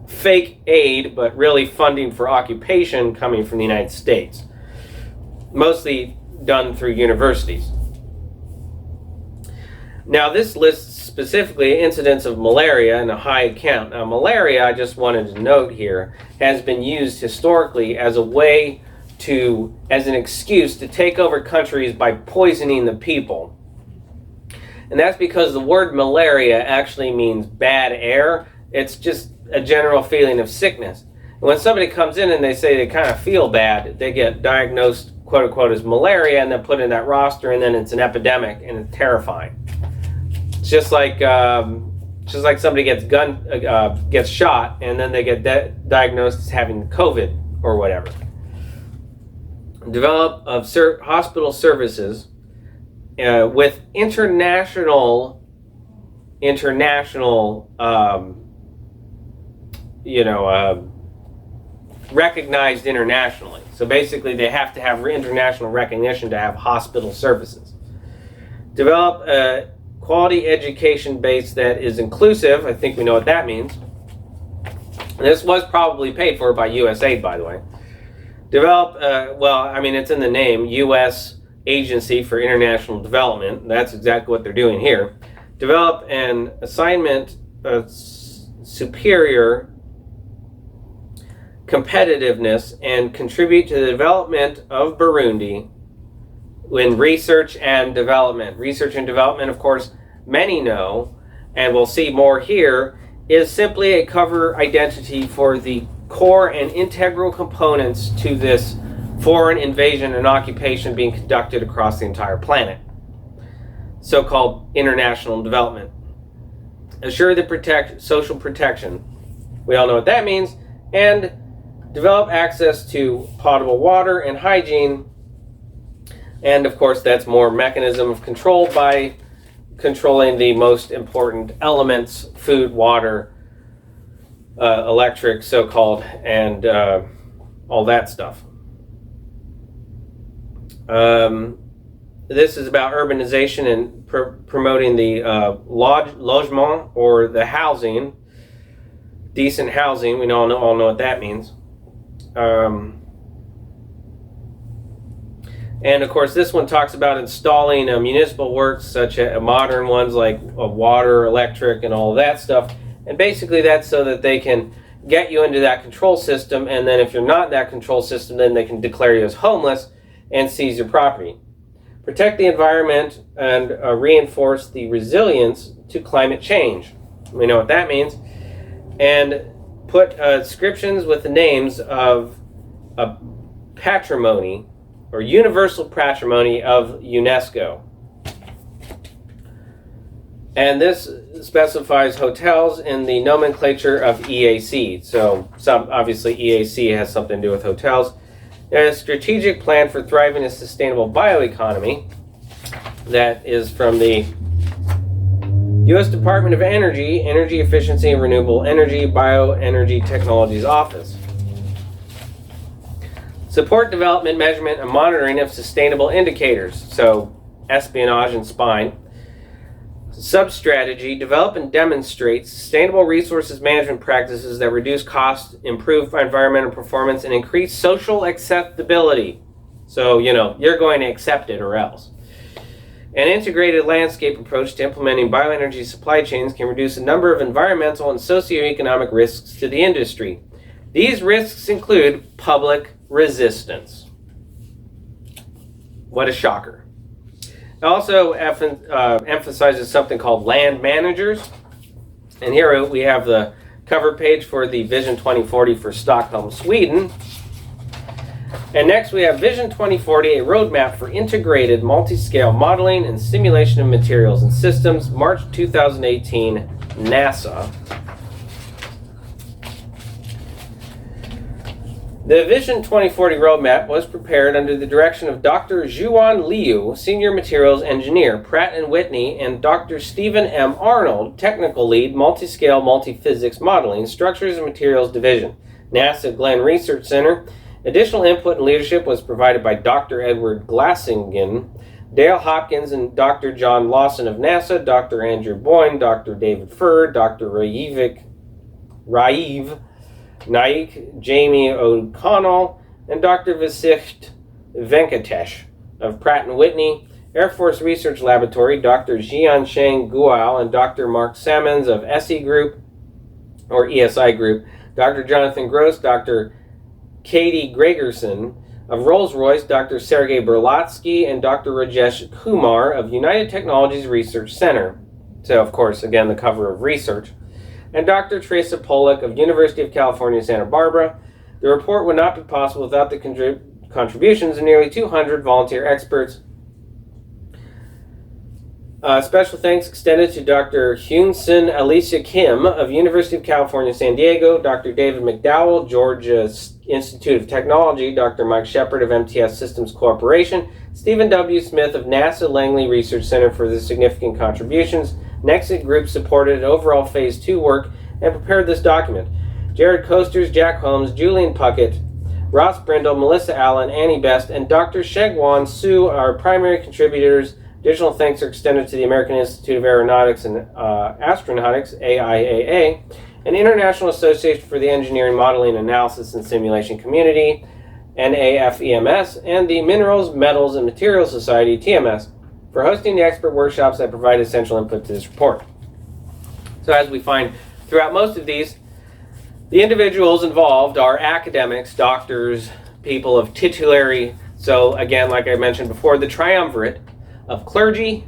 fake aid, but really funding for occupation coming from the United States. Mostly done through universities. Now, this lists specifically incidents of malaria in a high count. Now, malaria, I just wanted to note here, has been used historically as a way as an excuse to take over countries by poisoning the people. And that's because the word malaria actually means bad air. It's just a general feeling of sickness. And when somebody comes in and they say they kind of feel bad, they get diagnosed, quote unquote, as malaria and then put in that roster, and then it's an epidemic and it's terrifying. It's just like somebody gets shot and then they get diagnosed as having COVID or whatever. Develop of hospital services with international, recognized internationally. So basically, they have to have international recognition to have hospital services. Develop quality education base that is inclusive. I think we know what that means. This was probably paid for by USAID, by the way. Develop, it's in the name, U.S. Agency for International Development. That's exactly what they're doing here. Develop an assignment of superior competitiveness and contribute to the development of Burundi in research and development. Research and development, of course, many know, and we'll see more here, is simply a cover identity for the core and integral components to this foreign invasion and occupation being conducted across the entire planet. So-called international development. Assure the social protection. We all know what that means. And develop access to potable water and hygiene. And of course, that's more mechanism of control by controlling the most important elements: food, water, electric, so-called, and all that stuff. This is about urbanization and promoting the logement, or the housing, decent housing. We all know what that means. And of course, this one talks about installing municipal works, such as modern ones like water, electric, and all of that stuff. And basically that's so that they can get you into that control system, and then if you're not in that control system, then they can declare you as homeless and seize your property. Protect the environment and reinforce the resilience to climate change. We know what that means. And put inscriptions with the names of patrimony, or universal patrimony of UNESCO. And this specifies hotels in the nomenclature of EAC. So obviously EAC has something to do with hotels. A strategic plan for thriving a sustainable bioeconomy. That is from the U.S. Department of Energy, Energy Efficiency and Renewable Energy, Bioenergy Technologies Office. Support development, measurement, and monitoring of sustainable indicators. So espionage and spying. Sub-strategy, develop and demonstrate sustainable resources management practices that reduce costs, improve environmental performance, and increase social acceptability. So, you're going to accept it or else. An integrated landscape approach to implementing bioenergy supply chains can reduce a number of environmental and socioeconomic risks to the industry. These risks include public resistance. What a shocker. It also emphasizes something called land managers. And here we have the cover page for the Vision 2040 for Stockholm, Sweden. And next we have Vision 2040, a roadmap for integrated multi-scale modeling and simulation of materials and systems, March 2018, NASA. The Vision 2040 roadmap was prepared under the direction of Dr. Zhuan Liu, Senior Materials Engineer, Pratt & Whitney, and Dr. Stephen M. Arnold, Technical Lead, Multi-Scale Multi-Physics Modeling, Structures and Materials Division, NASA Glenn Research Center. Additional input and leadership was provided by Dr. Edward Glassingen, Dale Hopkins, and Dr. John Lawson of NASA, Dr. Andrew Boyne, Dr. David Furr, Dr. Raiv Naik, Jamie O'Connell, and Dr. Vasicht Venkatesh of Pratt & Whitney, Air Force Research Laboratory, Dr. Jiansheng Guo, and Dr. Mark Sammons of SE Group, or ESI Group, Dr. Jonathan Gross, Dr. Katie Gregerson of Rolls-Royce, Dr. Sergei Berlatsky, and Dr. Rajesh Kumar of United Technologies Research Center. So, of course, again, the cover of research. And Dr. Teresa Pollock of University of California, Santa Barbara. The report would not be possible without the contributions of nearly 200 volunteer experts. Special thanks extended to Dr. Hyun-Sun Alicia Kim of University of California, San Diego, Dr. David McDowell, Georgia Institute of Technology, Dr. Mike Shepard of MTS Systems Corporation, Stephen W. Smith of NASA Langley Research Center for the significant contributions. Nexit Group supported overall Phase 2 work and prepared this document. Jared Coasters, Jack Holmes, Julian Puckett, Ross Brindle, Melissa Allen, Annie Best, and Dr. Shegwan Su are primary contributors Additional thanks are extended to the American Institute of Aeronautics and Astronautics, AIAA, and International Association for the Engineering, Modeling, Analysis, and Simulation Community, NAFEMS, and the Minerals, Metals, and Materials Society, TMS, for hosting the expert workshops that provide essential input to this report. So as we find throughout most of these, the individuals involved are academics, doctors, people of titulary, so again, like I mentioned before, the triumvirate of clergy,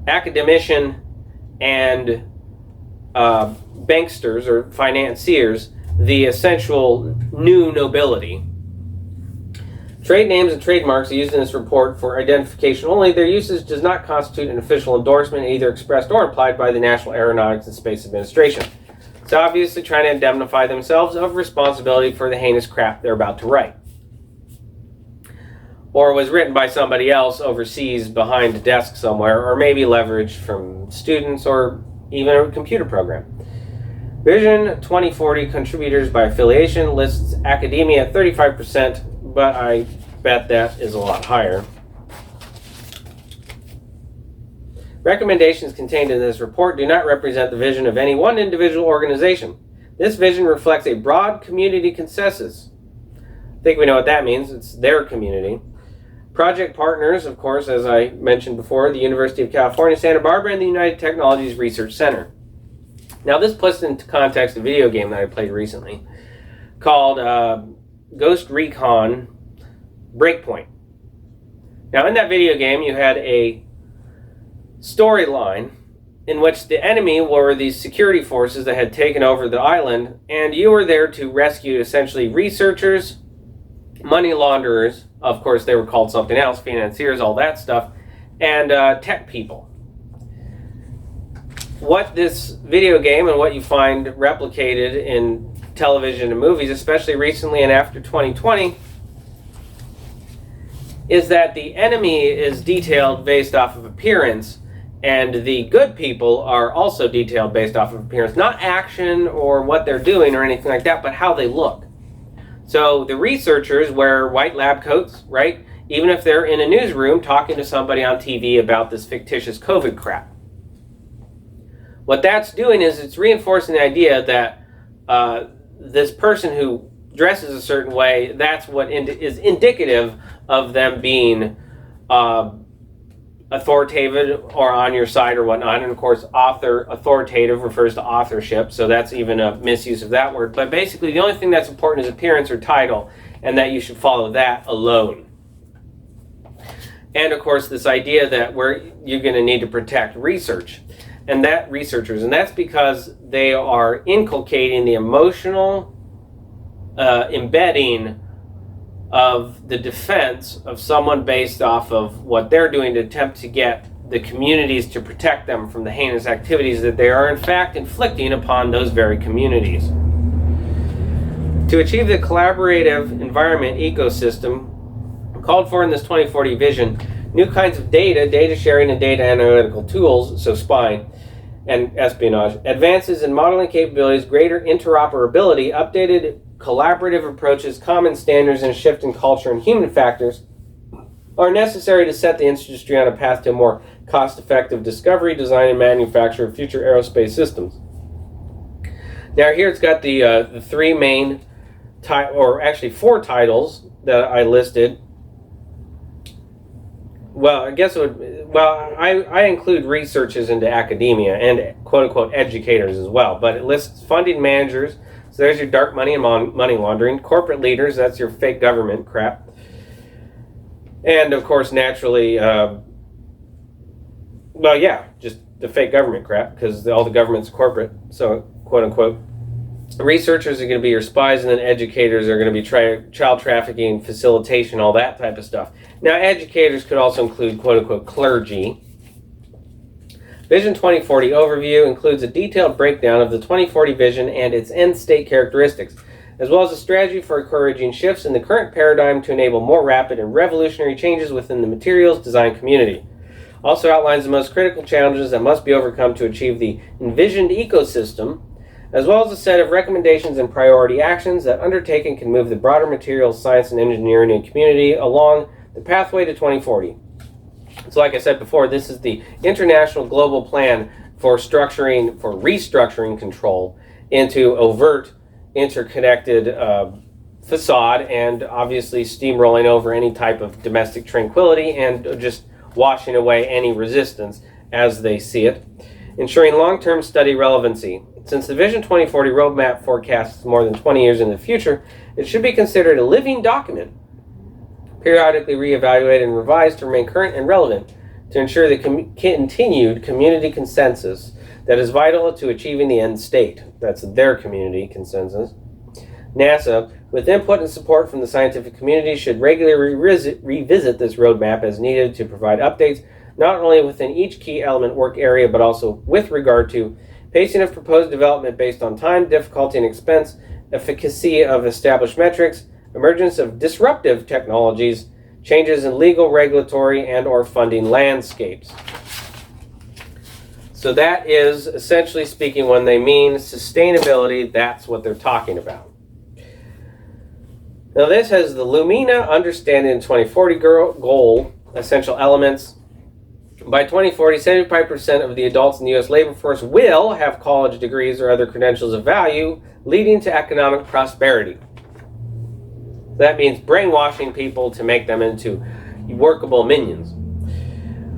academician, and banksters or financiers, the essential new nobility. Trade names and trademarks are used in this report for identification only. Their usage does not constitute an official endorsement, either expressed or implied by the National Aeronautics and Space Administration. So obviously trying to indemnify themselves of responsibility for the heinous crap they're about to write. Or was written by somebody else overseas behind a desk somewhere, or maybe leveraged from students or even a computer program. Vision 2040 contributors by affiliation lists academia at 35%, but I bet that is a lot higher. Recommendations contained in this report do not represent the vision of any one individual organization. This vision reflects a broad community consensus. I think we know what that means. It's their community. Project partners, of course, as I mentioned before, the University of California, Santa Barbara, and the United Technologies Research Center. Now this puts into context a video game that I played recently called Ghost Recon Breakpoint. Now in that video game you had a storyline in which the enemy were these security forces that had taken over the island, and you were there to rescue essentially researchers, money launderers, of course they were called something else, financiers, all that stuff, and tech people. What this video game and what you find replicated in television and movies, especially recently and after 2020, is that the enemy is detailed based off of appearance, and the good people are also detailed based off of appearance. Not action or what they're doing or anything like that, but how they look. So the researchers wear white lab coats, right? Even if they're in a newsroom talking to somebody on TV about this fictitious COVID crap. What that's doing is it's reinforcing the idea that this person who dresses a certain way, that's what is indicative of them being authoritative or on your side or whatnot. And of course, authoritative refers to authorship, so that's even a misuse of that word. But basically, the only thing that's important is appearance or title, and that you should follow that alone. And of course, this idea that you're going to need to protect researchers, and that's because they are inculcating the emotional embedding of the defense of someone based off of what they're doing to attempt to get the communities to protect them from the heinous activities that they are in fact inflicting upon those very communities. To achieve the collaborative environment ecosystem called for in this 2040 vision, new kinds of data sharing, and data analytical tools, so spying and espionage, advances in modeling capabilities, greater interoperability, updated collaborative approaches, common standards, and a shift in culture and human factors are necessary to set the industry on a path to a more cost-effective discovery, design, and manufacture of future aerospace systems. Now here it's got the three main, or actually four titles that I listed. Well, I guess I include researchers into academia and quote-unquote educators as well, but it lists funding managers. So there's your dark money and money laundering. Corporate leaders, that's your fake government crap. And of course, naturally, just the fake government crap, because all the government's corporate, so quote unquote. Researchers are going to be your spies, and then educators are going to be child trafficking, facilitation, all that type of stuff. Now, educators could also include quote unquote clergy. Vision 2040 overview includes a detailed breakdown of the 2040 vision and its end state characteristics, as well as a strategy for encouraging shifts in the current paradigm to enable more rapid and revolutionary changes within the materials design community. Also outlines the most critical challenges that must be overcome to achieve the envisioned ecosystem, as well as a set of recommendations and priority actions that undertaken can move the broader materials, science, and engineering community along the pathway to 2040. So like I said before, this is the international global plan for restructuring control into overt, interconnected facade, and obviously steamrolling over any type of domestic tranquility and just washing away any resistance as they see it. Ensuring long-term study relevancy. Since the Vision 2040 roadmap forecasts more than 20 years in the future, it should be considered a living document, periodically reevaluated and revised to remain current and relevant to ensure the continued community consensus that is vital to achieving the end state. That's their community consensus. NASA, with input and support from the scientific community, should regularly revisit this roadmap as needed to provide updates not only within each key element work area, but also with regard to pacing of proposed development based on time, difficulty, and expense, efficacy of established metrics, emergence of disruptive technologies, changes in legal, regulatory, and or funding landscapes. So that is, essentially speaking, when they mean sustainability, that's what they're talking about. Now this has the Lumina Understanding 2040 goal, essential elements. By 2040, 75% of the adults in the U.S. labor force will have college degrees or other credentials of value, leading to economic prosperity. That means brainwashing people to make them into workable minions.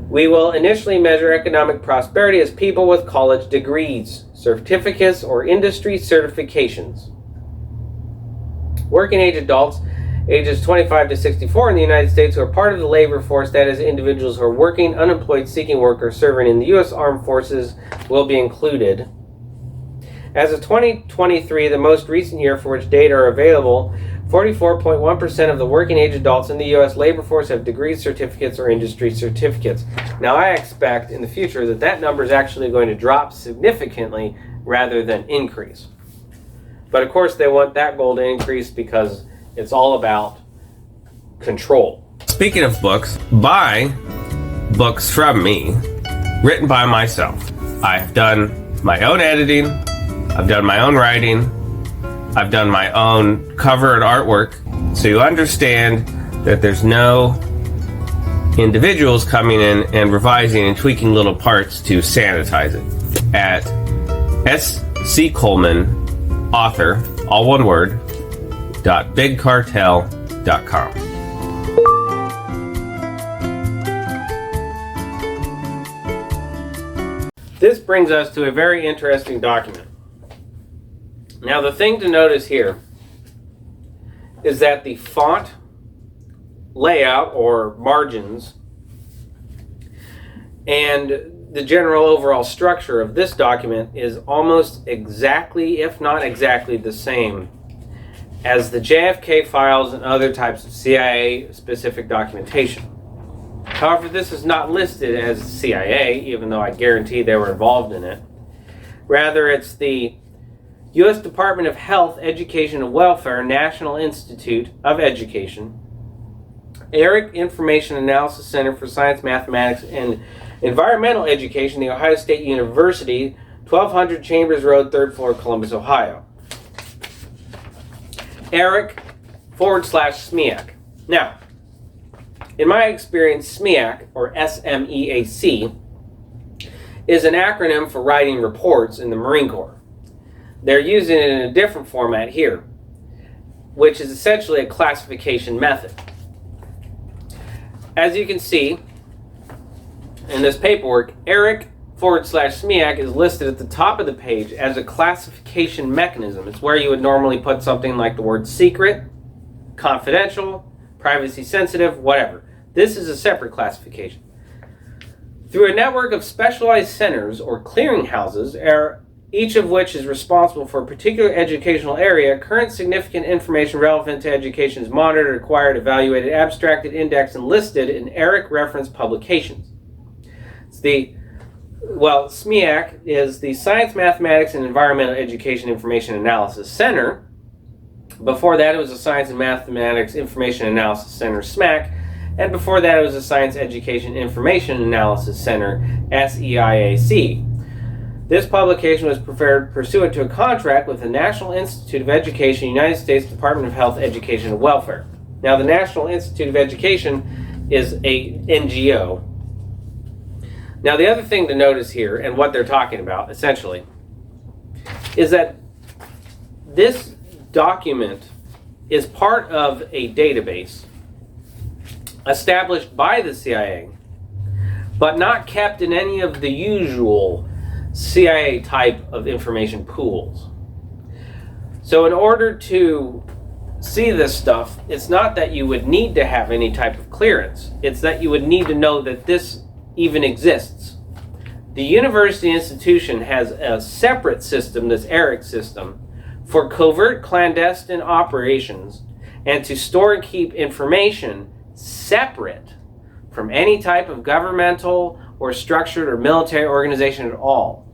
We will initially measure economic prosperity as people with college degrees, certificates, or industry certifications. Working age adults, ages 25 to 64 in the United States who are part of the labor force, that is, individuals who are working, unemployed, seeking work, or serving in the U.S. Armed Forces, will be included. As of 2023, the most recent year for which data are available, 44.1% of the working age adults in the U.S. labor force have degrees, certificates, or industry certificates. Now, I expect in the future that that number is actually going to drop significantly rather than increase. But of course, they want that goal to increase because it's all about control. Speaking of books, buy books from me, written by myself. I've done my own editing, I've done my own writing, I've done my own cover and artwork, so you understand that there's no individuals coming in and revising and tweaking little parts to sanitize it. At SC Coleman, author, all one word, .bigcartel.com. This brings us to a very interesting document. Now, the thing to notice here is that the font layout or margins and the general overall structure of this document is almost exactly, if not exactly, the same as the JFK files and other types of CIA-specific documentation. However, this is not listed as CIA, even though I guarantee they were involved in it. Rather, it's the U.S. Department of Health, Education, and Welfare, National Institute of Education, ERIC Information Analysis Center for Science, Mathematics, and Environmental Education, The Ohio State University, 1200 Chambers Road, 3rd floor, Columbus, Ohio. ERIC/SMEAC. Now, in my experience, SMEAC, or SMEAC, is an acronym for writing reports in the Marine Corps. They're using it in a different format here, which is essentially a classification method. As you can see in this paperwork, ERIC/SMEAC is listed at the top of the page as a classification mechanism. It's where you would normally put something like the word secret, confidential, privacy sensitive, whatever. This is a separate classification. Through a network of specialized centers or clearinghouses, each of which is responsible for a particular educational area, current significant information relevant to education is monitored, acquired, evaluated, abstracted, indexed, and listed in ERIC reference publications. SMEAC is the Science, Mathematics, and Environmental Education Information Analysis Center. Before that, it was the Science and Mathematics Information Analysis Center, SMAC. And before that, it was the Science Education Information Analysis Center, SEIAC. This publication was prepared pursuant to a contract with the National Institute of Education, United States Department of Health, Education, and Welfare. Now, the National Institute of Education is a NGO, Now, the other thing to notice here, and what they're talking about, essentially, is that this document is part of a database established by the CIA, but not kept in any of the usual CIA type of information pools. So in order to see this stuff, it's not that you would need to have any type of clearance. It's that you would need to know that this even exists. The university institution has a separate system, this ERIC system, for covert clandestine operations and to store and keep information separate from any type of governmental or structured or military organization at all.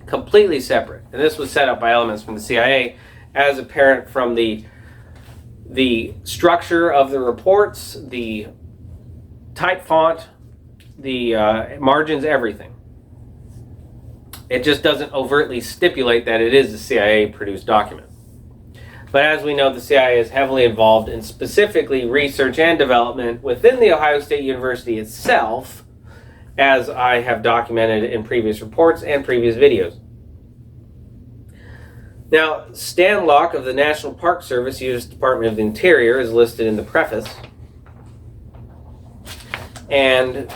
Completely separate. And this was set up by elements from the CIA, as apparent from the structure of the reports, the type font, the margins, everything. It just doesn't overtly stipulate that it is a CIA-produced document. But as we know, the CIA is heavily involved in specifically research and development within the Ohio State University itself, as I have documented in previous reports and previous videos. Now, Stan Locke of the National Park Service, U.S. Department of the Interior, is listed in the preface. And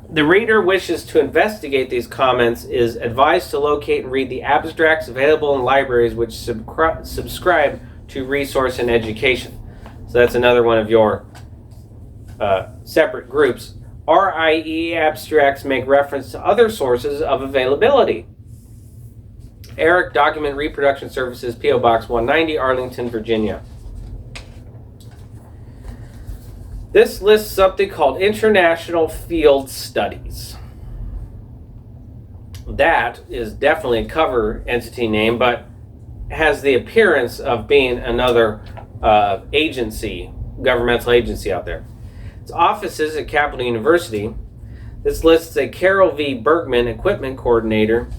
the reader wishes to investigate these comments is advised to locate and read the abstracts available in libraries which subscribe to Resource and Education. So that's another one of your separate groups. RIE abstracts make reference to other sources of availability. ERIC Document Reproduction Services, P.O. Box 190, Arlington, Virginia. This lists something called International Field Studies. That is definitely a cover entity name, but has the appearance of being another agency, governmental agency out there. Its offices at Capital University. This lists a Carol V. Bergman Equipment Coordinator,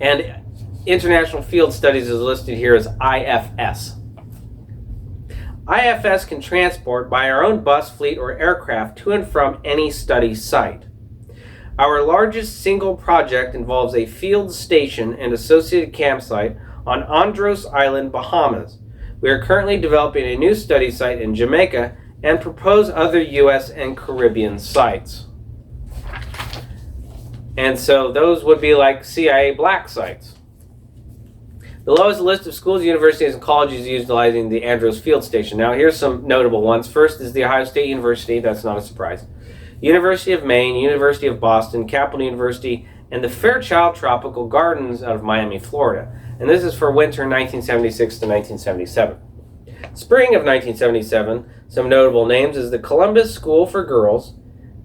and International Field Studies is listed here as IFS. IFS can transport by our own bus, fleet, or aircraft to and from any study site. Our largest single project involves a field station and associated campsite on Andros Island, Bahamas. We are currently developing a new study site in Jamaica and propose other U.S. and Caribbean sites. And so those would be like CIA black sites. Below is a list of schools, universities, and colleges utilizing the Andros Field Station. Now here's some notable ones. First is the Ohio State University, that's not a surprise. University of Maine, University of Boston, Capital University, and the Fairchild Tropical Gardens out of Miami, Florida. And this is for winter 1976 to 1977. Spring of 1977, some notable names is the Columbus School for Girls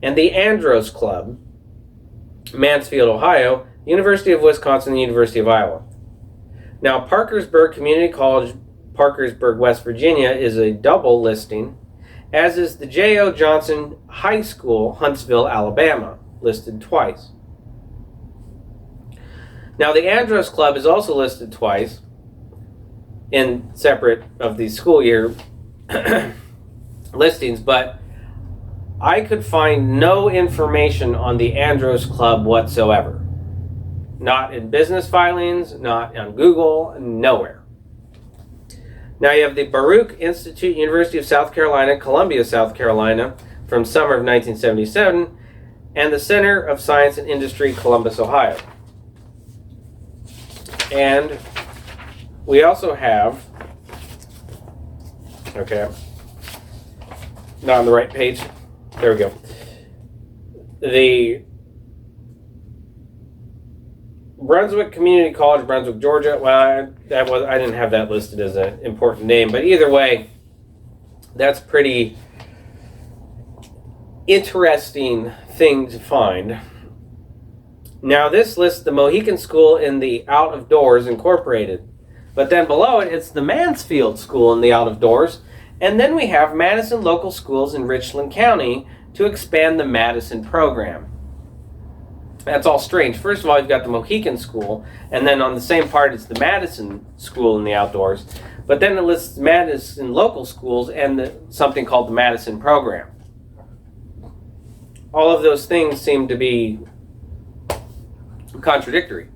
and the Andros Club, Mansfield, Ohio, University of Wisconsin, and University of Iowa. Now, Parkersburg Community College, Parkersburg, West Virginia, is a double listing, as is the J.O. Johnson High School, Huntsville, Alabama, listed twice. Now, the Andros Club is also listed twice in separate of these school year listings, but I could find no information on the Andros Club whatsoever. Not in business filings, not on Google, nowhere. Now you have the Baruch Institute, University of South Carolina, Columbia, South Carolina, from summer of 1977, and the Center of Science and Industry, Columbus, Ohio. And we also have, okay, not on the right page, there we go, the Brunswick Community College, Brunswick, Georgia. Well, I didn't have that listed as an important name, but either way, that's pretty interesting thing to find. Now, this lists the Mohican School in the Out of Doors Incorporated, but then below it, it's the Mansfield School in the Out of Doors, and then we have Madison Local Schools in Richland County to expand the Madison program. That's all strange. First of all, you've got the Mohican School, and then on the same part, it's the Madison School in the Outdoors. But then it lists Madison Local Schools and something called the Madison Program. all of those things seem to be contradictory.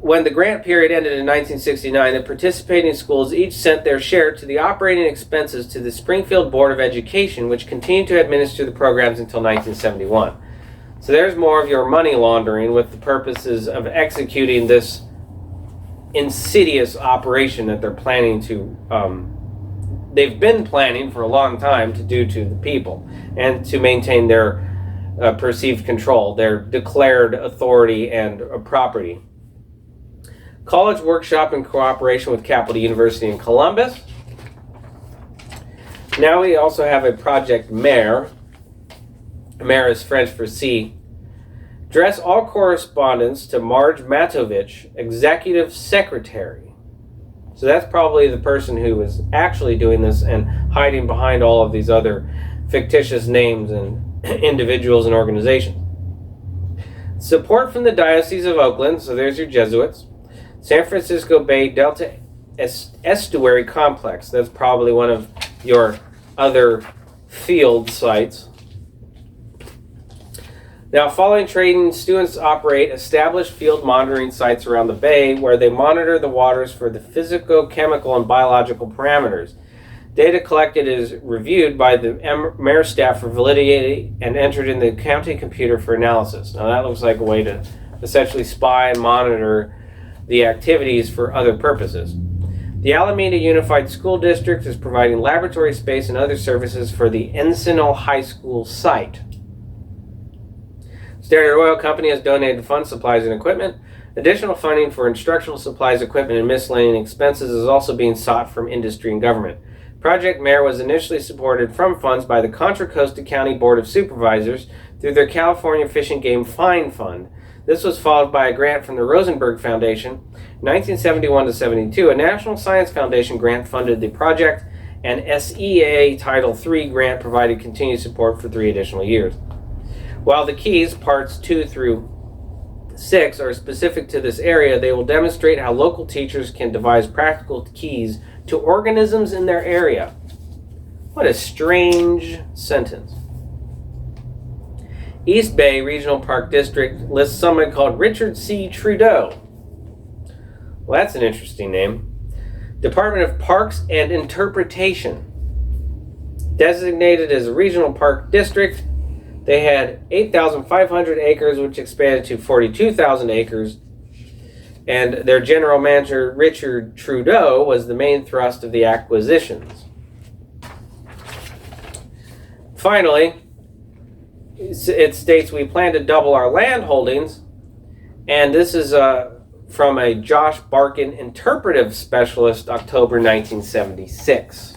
When the grant period ended in 1969, the participating schools each sent their share to the operating expenses to the Springfield Board of Education, which continued to administer the programs until 1971. So there's more of your money laundering with the purposes of executing this insidious operation that they're planning to, they've been planning for a long time to do to the people and to maintain their perceived control, their declared authority and property. College workshop in cooperation with Capital University in Columbus. Now we also have a project Mayor. Mayor is French for C. Address all correspondence to Marge Matovich, Executive Secretary. So that's probably the person who is actually doing this and hiding behind all of these other fictitious names and individuals and organizations. Support from the Diocese of Oakland, so there's your Jesuits. San Francisco Bay Delta Estuary Complex, that's probably one of your other field sites. Now, following training, students operate established field monitoring sites around the bay where they monitor the waters for the physico-chemical and biological parameters. Data collected is reviewed by the mayor staff for validity and entered in the county computer for analysis. Now, that looks like a way to essentially spy and monitor the activities for other purposes. The Alameda Unified School District is providing laboratory space and other services for the Encino High School site. Standard Oil Company has donated funds, supplies, and equipment. Additional funding for instructional supplies, equipment, and miscellaneous expenses is also being sought from industry and government. Project Mayor was initially supported from funds by the Contra Costa County Board of Supervisors through their California Fish and Game Fine Fund. This was followed by a grant from the Rosenberg Foundation. In 1971 to 72, a National Science Foundation grant funded the project, and SEA Title III grant provided continued support for 3 additional years. While the keys, parts 2 through 6, are specific to this area, they will demonstrate how local teachers can devise practical keys to organisms in their area. What a strange sentence. East Bay Regional Park District lists someone called Richard C. Trudeau. Well, that's an interesting name. Department of Parks and Interpretation. Designated as a regional park district, they had 8,500 acres, which expanded to 42,000 acres. And their general manager, Richard Trudeau, was the main thrust of the acquisitions. Finally, it states we plan to double our land holdings, and this is from a Josh Barkin interpretive specialist, October 1976.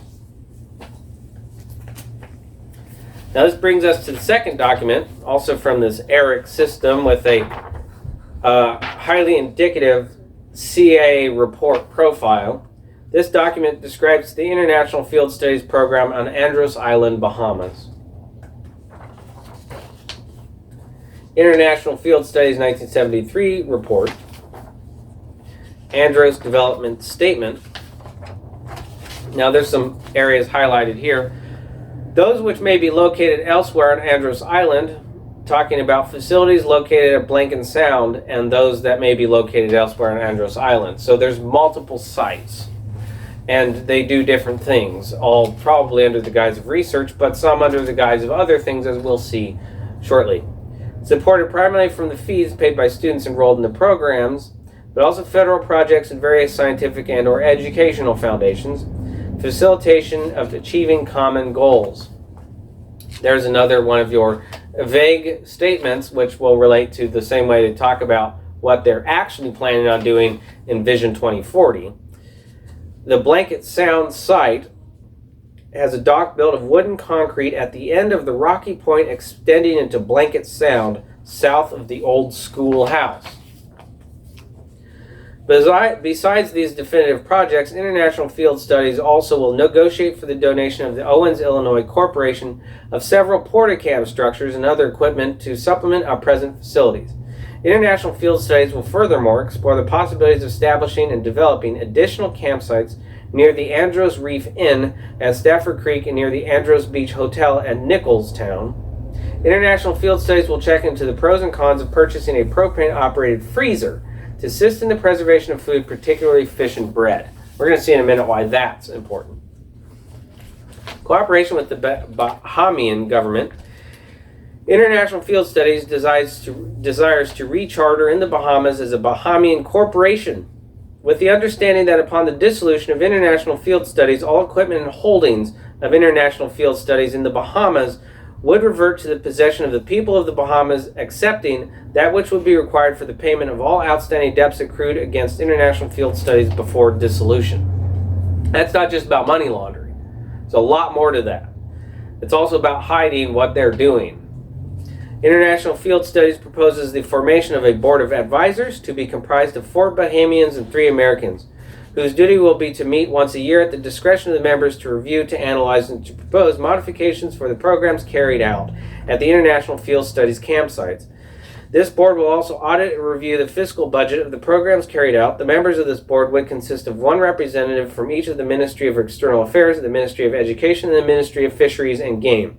Now this brings us to the second document, also from this ERIC system with a highly indicative CIA report profile. This document describes the International Field Studies Program on Andros Island, Bahamas. International Field Studies 1973 report, Andros Development Statement. Now there's some areas highlighted here. Those which may be located elsewhere on Andros Island, talking about facilities located at Blanken Sound, and those that may be located elsewhere on Andros Island. So there's multiple sites, and they do different things, all probably under the guise of research, but some under the guise of other things, as we'll see shortly. Supported primarily from the fees paid by students enrolled in the programs, but also federal projects and various scientific and or educational foundations, facilitation of achieving common goals. There's another one of your vague statements which will relate to the same way they talk about what they're actually planning on doing in Vision 2040. The Blanket Sound site has a dock built of wood and concrete at the end of the rocky point extending into Blanket Sound south of the old schoolhouse. Besides these definitive projects, International Field Studies also will negotiate for the donation of the Owens, Illinois Corporation of several porta-cam structures and other equipment to supplement our present facilities. International Field Studies will furthermore explore the possibilities of establishing and developing additional campsites near the Andros Reef Inn at Stafford Creek and near the Andros Beach Hotel at Nicholstown, International Field Studies will check into the pros and cons of purchasing a propane-operated freezer to assist in the preservation of food, particularly fish and bread. We're going to see in a minute why that's important. Cooperation with the Bahamian government. International Field Studies desires to recharter in the Bahamas as a Bahamian corporation, with the understanding that upon the dissolution of International Field Studies, all equipment and holdings of International Field Studies in the Bahamas would revert to the possession of the people of the Bahamas, excepting that which would be required for the payment of all outstanding debts accrued against International Field Studies before dissolution. That's not just about money laundering. There's a lot more to that. It's also about hiding what they're doing. International Field Studies proposes the formation of a board of advisors to be comprised of 4 Bahamians and 3 Americans, whose duty will be to meet once a year at the discretion of the members to review, to analyze, and to propose modifications for the programs carried out at the International Field Studies campsites. This board will also audit and review the fiscal budget of the programs carried out. The members of this board would consist of 1 representative from each of the Ministry of External Affairs, the Ministry of Education, and the Ministry of Fisheries and Game.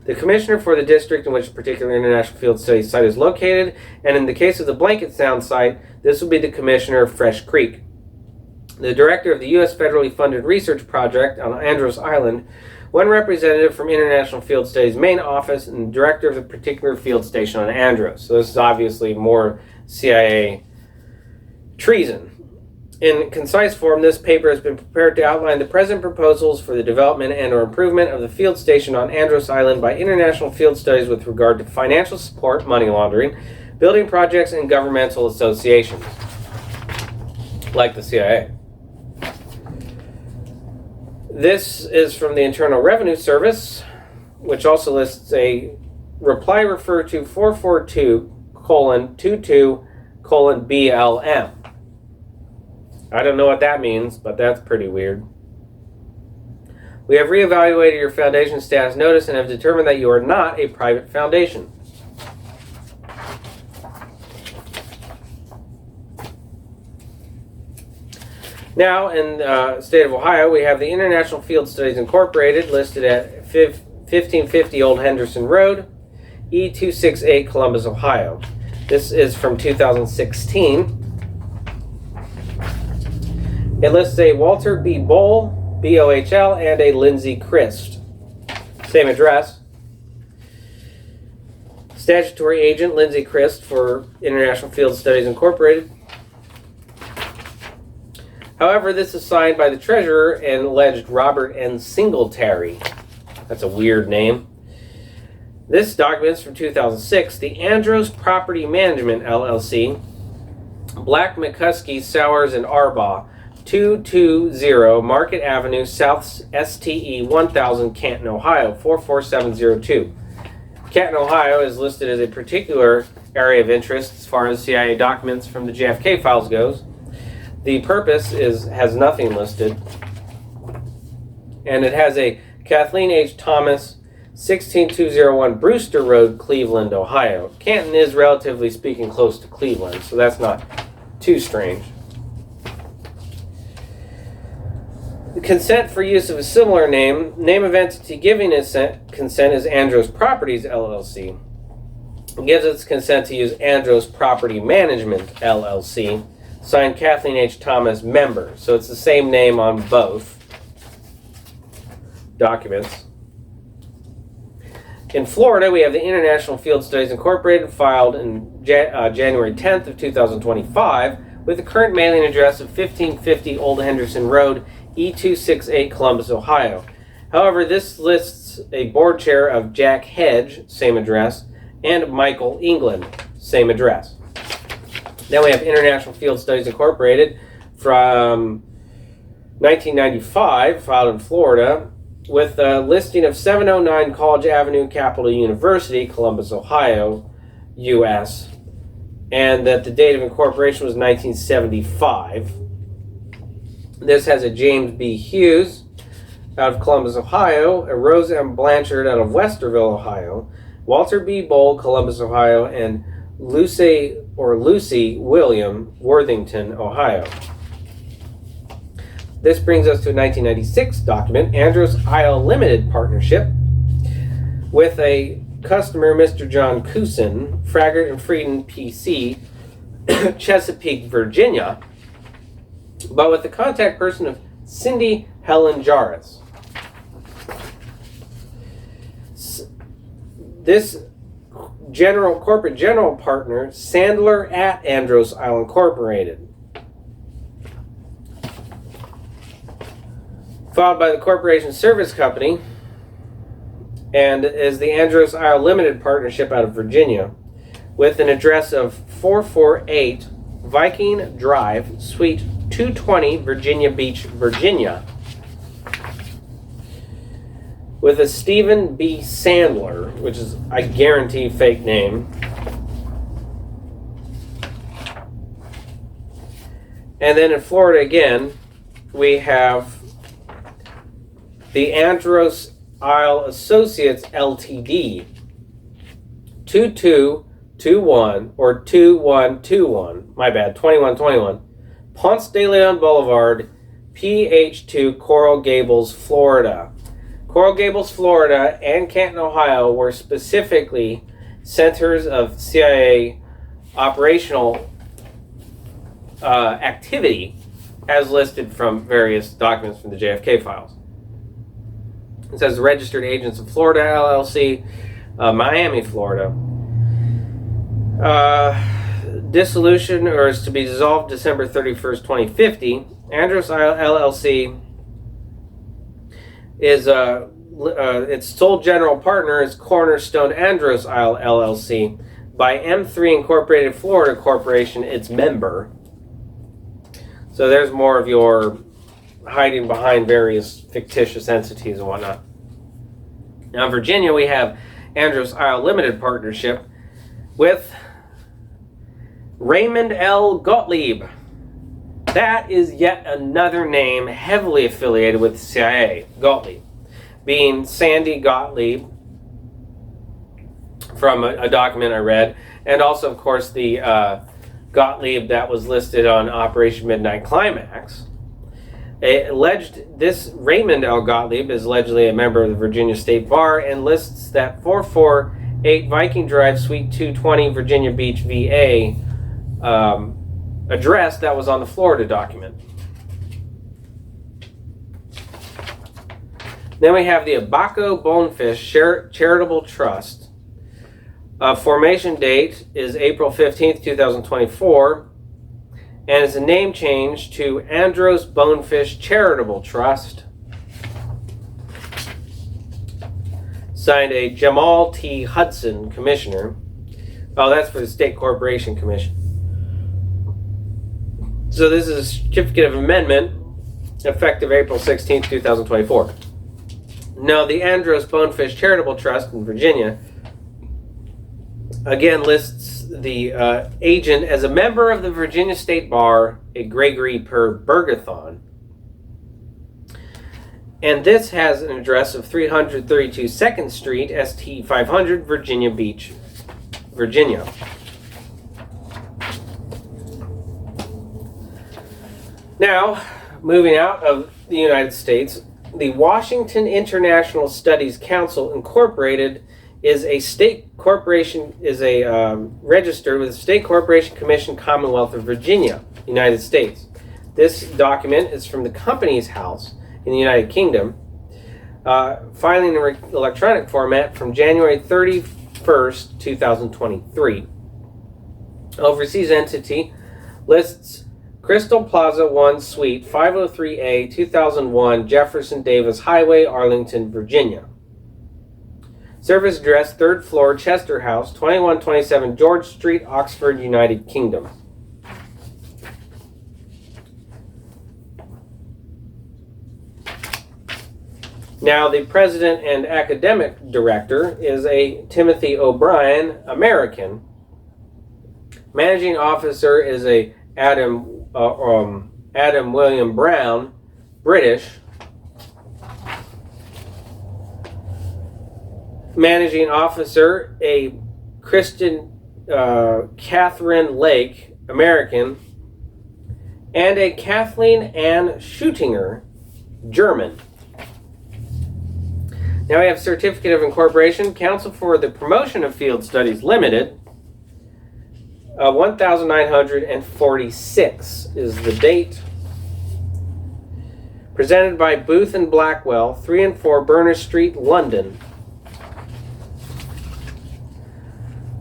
The commissioner for the district in which a particular International Field Studies site is located, and in the case of the Blanket Sound site, this will be the commissioner of Fresh Creek. The director of the U.S. federally funded research project on Andros Island, 1 representative from International Field Studies main office, and the director of the particular field station on Andros. So this is obviously more CIA treason. In concise form, this paper has been prepared to outline the present proposals for the development and or improvement of the field station on Andros Island by International Field Studies with regard to financial support, money laundering, building projects, and governmental associations, like the CIA. This is from the Internal Revenue Service, which also lists a reply refer to 442:22:BLM. I don't know what that means, but that's pretty weird. We have reevaluated your foundation status notice and have determined that you are not a private foundation. Now, in the state of Ohio, we have the International Field Studies Incorporated listed at 1550 Old Henderson Road, E268, Columbus, Ohio. This is from 2016. It lists a Walter B. Bohl, B-O-H-L, and a Lindsay Christ. Same address. Statutory agent, Lindsay Christ, for International Field Studies Incorporated. However, this is signed by the treasurer and alleged Robert N. Singletary. That's a weird name. This document is from 2006. The Andros Property Management, LLC, Black, McCuskey, Sowers, and Arbaugh, 220 Market Avenue, South STE 1000, Canton, Ohio, 44702. Canton, Ohio is listed as a particular area of interest as far as CIA documents from the JFK files goes. The purpose has nothing listed. And it has a Kathleen H. Thomas, 16201 Brewster Road, Cleveland, Ohio. Canton is, relatively speaking, close to Cleveland, so that's not too strange. The consent for use of a similar name of entity giving consent is Andros Properties, LLC. It gives its consent to use Andros Property Management, LLC. Signed Kathleen H. Thomas, member. So it's the same name on both documents. In Florida, we have the International Field Studies Incorporated, filed in January 10th of 2025, with the current mailing address of 1550 Old Henderson Road, E268, Columbus, Ohio. However, this lists a board chair of Jack Hedge, same address, and Michael England, same address. Then we have International Field Studies Incorporated from 1995, filed in Florida, with a listing of 709 College Avenue, Capital University, Columbus, Ohio, U.S., and that the date of incorporation was 1975. This has a James B. Hughes out of Columbus, Ohio, a Rose M. Blanchard out of Westerville, Ohio, Walter B. Bohl, Columbus, Ohio, and Lucy William, Worthington, Ohio. This brings us to a 1996 document, Andros Isle Limited Partnership, with a customer, Mr. John Cousin, Fraggart and Frieden, PC, Chesapeake, Virginia, but with the contact person of Cindy Helen Jarvis. This corporate general partner, Sandler at Andros Isle Incorporated. Followed by the Corporation Service Company, and is the Andros Isle Limited Partnership out of Virginia, with an address of 448 Viking Drive, Suite 220, Virginia Beach, Virginia, with a Stephen B. Sandler, which is, I guarantee, fake name. And then in Florida again, we have the Andros Isle Associates Ltd. 2221 or 2121, my bad, 2121, Ponce de Leon Boulevard, PH2, Coral Gables, Florida. Coral Gables, Florida, and Canton, Ohio were specifically centers of CIA operational activity as listed from various documents from the JFK files. It says Registered Agents of Florida, LLC, Miami, Florida. Dissolution, or is to be dissolved December 31st, 2050. Andros Isle, LLC is its sole general partner is Cornerstone Andros Isle LLC by M3 Incorporated Florida Corporation, its member. So there's more of your hiding behind various fictitious entities and whatnot. Now in Virginia we have Andros Isle Limited Partnership with Raymond L. Gottlieb. That is yet another name heavily affiliated with the CIA, Gottlieb, being Sandy Gottlieb from a document I read, and also, of course, the Gottlieb that was listed on Operation Midnight Climax. This Raymond L. Gottlieb is allegedly a member of the Virginia State Bar and lists that 448 Viking Drive, Suite 220, Virginia Beach, VA, address that was on the Florida document. Then we have the Abaco Bonefish Charitable Trust. Formation date is April 15th, 2024, and it's a name change to Andros Bonefish Charitable Trust. Signed a Jamal T. Hudson, Commissioner. Oh, that's for the State Corporation Commission. So this is a certificate of amendment effective April 16th, 2024. Now, the Andros Bonefish Charitable Trust in Virginia again lists the agent as a member of the Virginia State Bar, a Gregory per Bergathon. And this has an address of 332 2nd Street, ST 500, Virginia Beach, Virginia. Now, moving out of the United States, the Washington International Studies Council Incorporated is a state corporation, registered with the State Corporation Commission, Commonwealth of Virginia, United States. This document is from the Companies House in the United Kingdom, filing in electronic format from January 31st, 2023. Overseas entity lists Crystal Plaza 1 Suite 503A 2001 Jefferson Davis Highway, Arlington, Virginia. Service address 3rd floor Chester House, 2127 George Street, Oxford, United Kingdom. Now, the president and academic director is a Timothy O'Brien, American. Managing officer is a Adam William Brown, British. Managing officer, a Kristen Catherine Lake, American, and a Kathleen Ann Schutinger, German. Now we have Certificate of Incorporation, Council for the Promotion of Field Studies Limited. 1946 is the date. Presented by Booth and Blackwell, 3 and 4 Berners Street, London.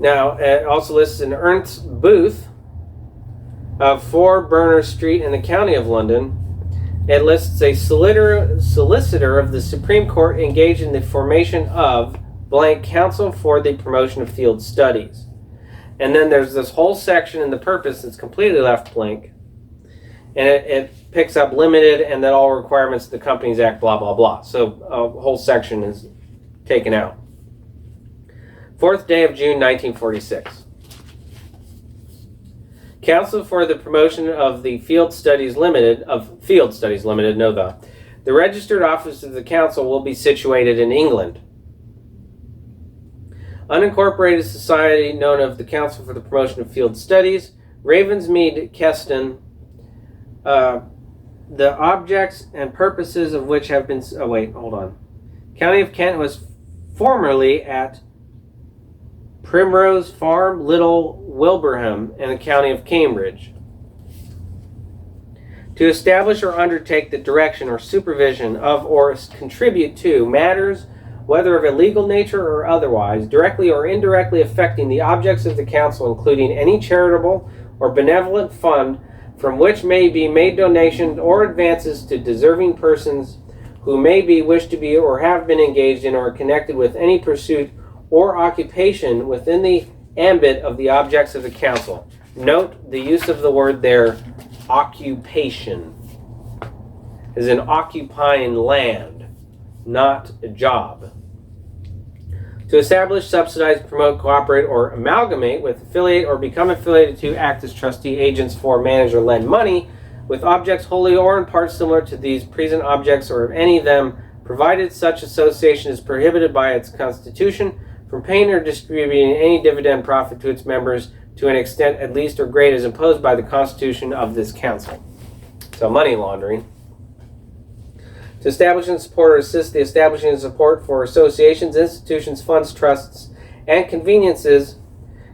Now, it also lists an Ernst Booth of 4 Berners Street in the County of London. It lists a solicitor of the Supreme Court engaged in the formation of blank Council for the Promotion of Field Studies. And then there's this whole section in the purpose that's completely left blank. And it picks up limited and then all requirements of the Companies Act, blah, blah, blah. So a whole section is taken out. 4th day of June, 1946. Council for the Promotion of the Field Studies Limited, The registered office of the Council will be situated in England. Unincorporated society known as the Council for the Promotion of Field Studies, Ravensmead, Keston. The objects and purposes of which have been... Oh, wait, hold on. County of Kent was formerly at Primrose Farm, Little Wilbraham, and the County of Cambridge. To establish or undertake the direction or supervision of or contribute to matters, whether of a legal nature or otherwise, directly or indirectly affecting the objects of the Council, including any charitable or benevolent fund from which may be made donations or advances to deserving persons who may be, wish to be, or have been engaged in or connected with any pursuit or occupation within the ambit of the objects of the Council. Note the use of the word there, occupation, as in occupying land, not a job. To establish, subsidize, promote, cooperate, or amalgamate with, affiliate, or become affiliated to, act as trustee agents for, manage, or lend money with objects wholly or in part similar to these present objects or of any of them, provided such association is prohibited by its constitution from paying or distributing any dividend profit to its members to an extent at least or great as imposed by the constitution of this council. So money laundering. To establish and support or assist the establishing and support for associations, institutions, funds, trusts, and conveniences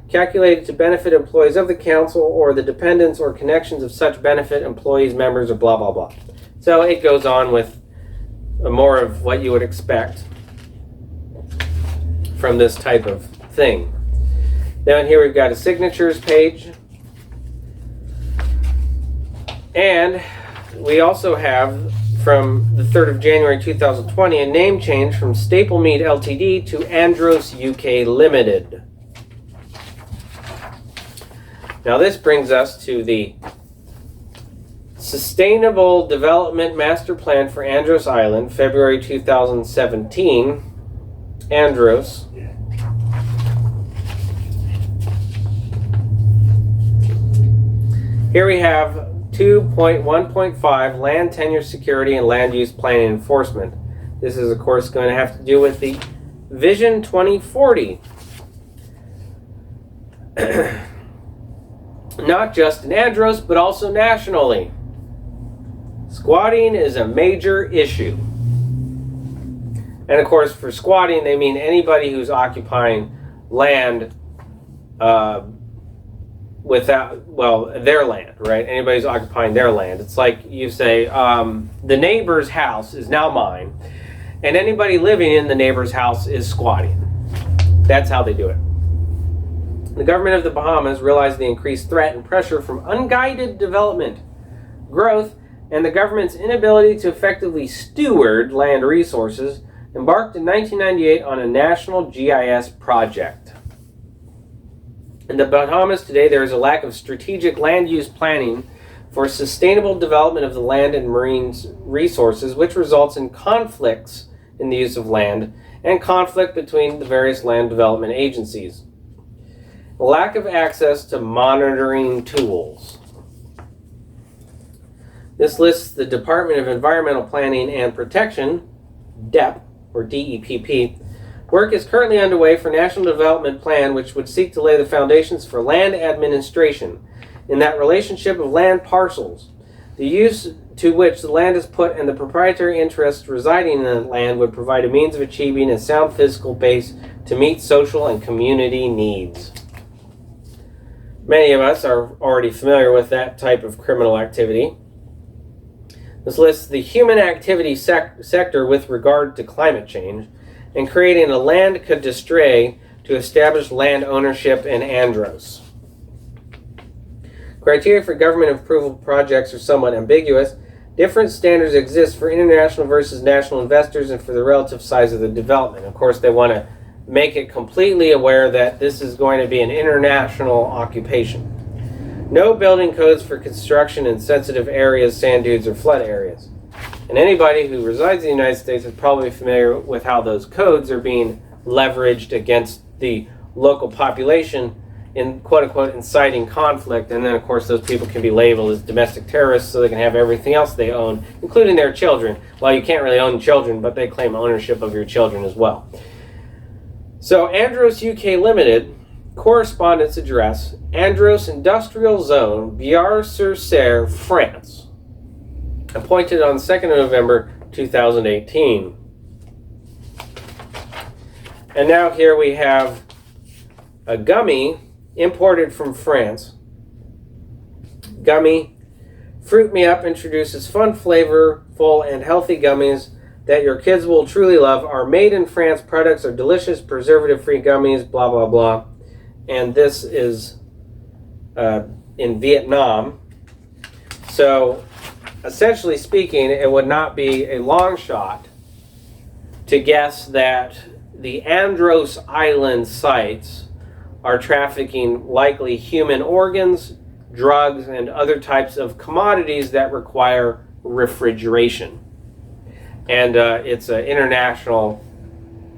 calculated to benefit employees of the council or the dependents or connections of such benefit employees, members, or blah, blah, blah. So it goes on with more of what you would expect from this type of thing. Down here we've got a signatures page. And we also have, from the 3rd of January 2020, a name change from Staplemead Ltd. To Andros UK Limited. Now this brings us to the Sustainable Development Master Plan for Andros Island, February 2017. Andros. Here we have 2.1.5 Land Tenure Security and Land Use Planning Enforcement. This is, of course, going to have to do with the Vision 2040. Not just in Andros, but also nationally. Squatting is a major issue. And of course, for squatting, they mean anybody who's occupying land without, well, their land, right? Anybody's occupying their land. It's like you say, the neighbor's house is now mine, and anybody living in the neighbor's house is squatting. That's how they do it. The government of the Bahamas realized the increased threat and pressure from unguided development, growth, and the government's inability to effectively steward land resources, embarked in 1998 on a national GIS project. In the Bahamas today, there is a lack of strategic land use planning for sustainable development of the land and marine resources, which results in conflicts in the use of land and conflict between the various land development agencies. Lack of access to monitoring tools. This lists the Department of Environmental Planning and Protection, DEP, or DEPP. Work is currently underway for National Development Plan, which would seek to lay the foundations for land administration in that relationship of land parcels. The use to which the land is put and the proprietary interests residing in the land would provide a means of achieving a sound fiscal base to meet social and community needs. Many of us are already familiar with that type of criminal activity. This lists the human activity sector with regard to climate change and creating a land cadastre to establish land ownership in Andros. Criteria for government approval projects are somewhat ambiguous. Different standards exist for international versus national investors and for the relative size of the development. Of course, they want to make it completely aware that this is going to be an international occupation. No building codes for construction in sensitive areas, sand dunes, or flood areas. And anybody who resides in the United States is probably familiar with how those codes are being leveraged against the local population in quote-unquote inciting conflict. And then, of course, those people can be labeled as domestic terrorists so they can have everything else they own, including their children. Well, you can't really own children, but they claim ownership of your children as well. So, Andros UK Limited, correspondence address, Andros Industrial Zone, Biard-sur-Cère, France. Appointed on the 2nd of November 2018. And now here we have a gummy imported from France. Gummy Fruit Me Up introduces fun, flavorful, and healthy gummies that your kids will truly love. Our made in France products are delicious, preservative-free gummies, blah, blah, blah. And this is in Vietnam. So, essentially speaking, it would not be a long shot to guess that the Andros Island sites are trafficking likely human organs, drugs, and other types of commodities that require refrigeration. And it's an international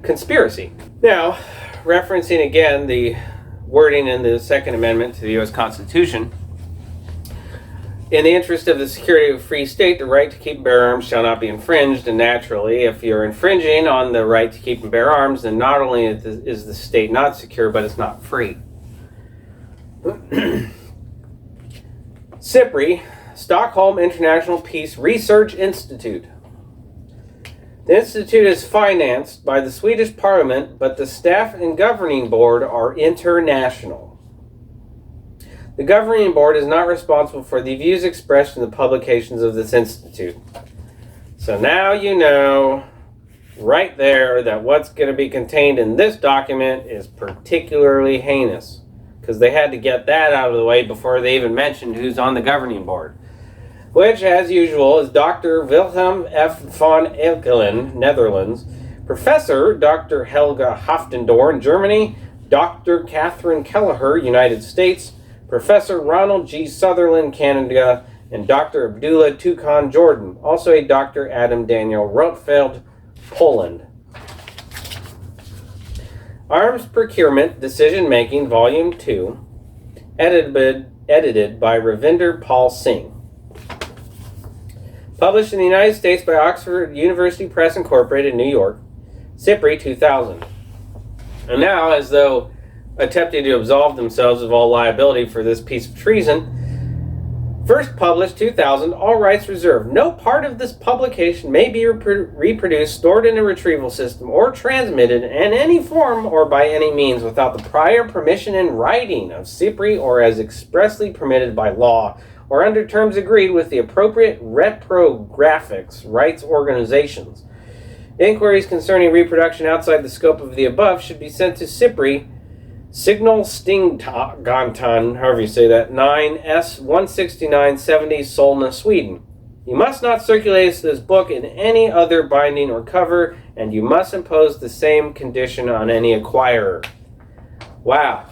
conspiracy. Now, referencing again the wording in the Second Amendment to the U.S. Constitution, in the interest of the security of a free state, the right to keep and bear arms shall not be infringed. And naturally, if you're infringing on the right to keep and bear arms, then not only is the state not secure, but it's not free. SIPRI, Stockholm International Peace Research Institute. The institute is financed by the Swedish Parliament, but the staff and governing board are international. The governing board is not responsible for the views expressed in the publications of this institute. So now you know right there that what's going to be contained in this document is particularly heinous, because they had to get that out of the way before they even mentioned who's on the governing board, which, as usual, is Dr. Wilhelm F. von Elkelen, Netherlands, Professor Dr. Helga Hoftendorn, Germany, Dr. Catherine Kelleher, United States, Professor Ronald G. Sutherland, Canada, and Dr. Abdullah Tukan, Jordan. Also a Dr. Adam Daniel Rotfeld, Poland. Arms Procurement Decision Making, Volume 2, edited by Ravinder Pal Singh. Published in the United States by Oxford University Press Incorporated, New York, SIPRI 2000. And now, as though attempting to absolve themselves of all liability for this piece of treason, first published 2000, all rights reserved. No part of this publication may be reproduced, stored in a retrieval system, or transmitted in any form or by any means without the prior permission in writing of SIPRI or as expressly permitted by law or under terms agreed with the appropriate reprographics rights organizations. Inquiries concerning reproduction outside the scope of the above should be sent to SIPRI, Signal Stinggantan, however you say that, 9S 16970, Solna, Sweden. You must not circulate this book in any other binding or cover, and you must impose the same condition on any acquirer. Wow.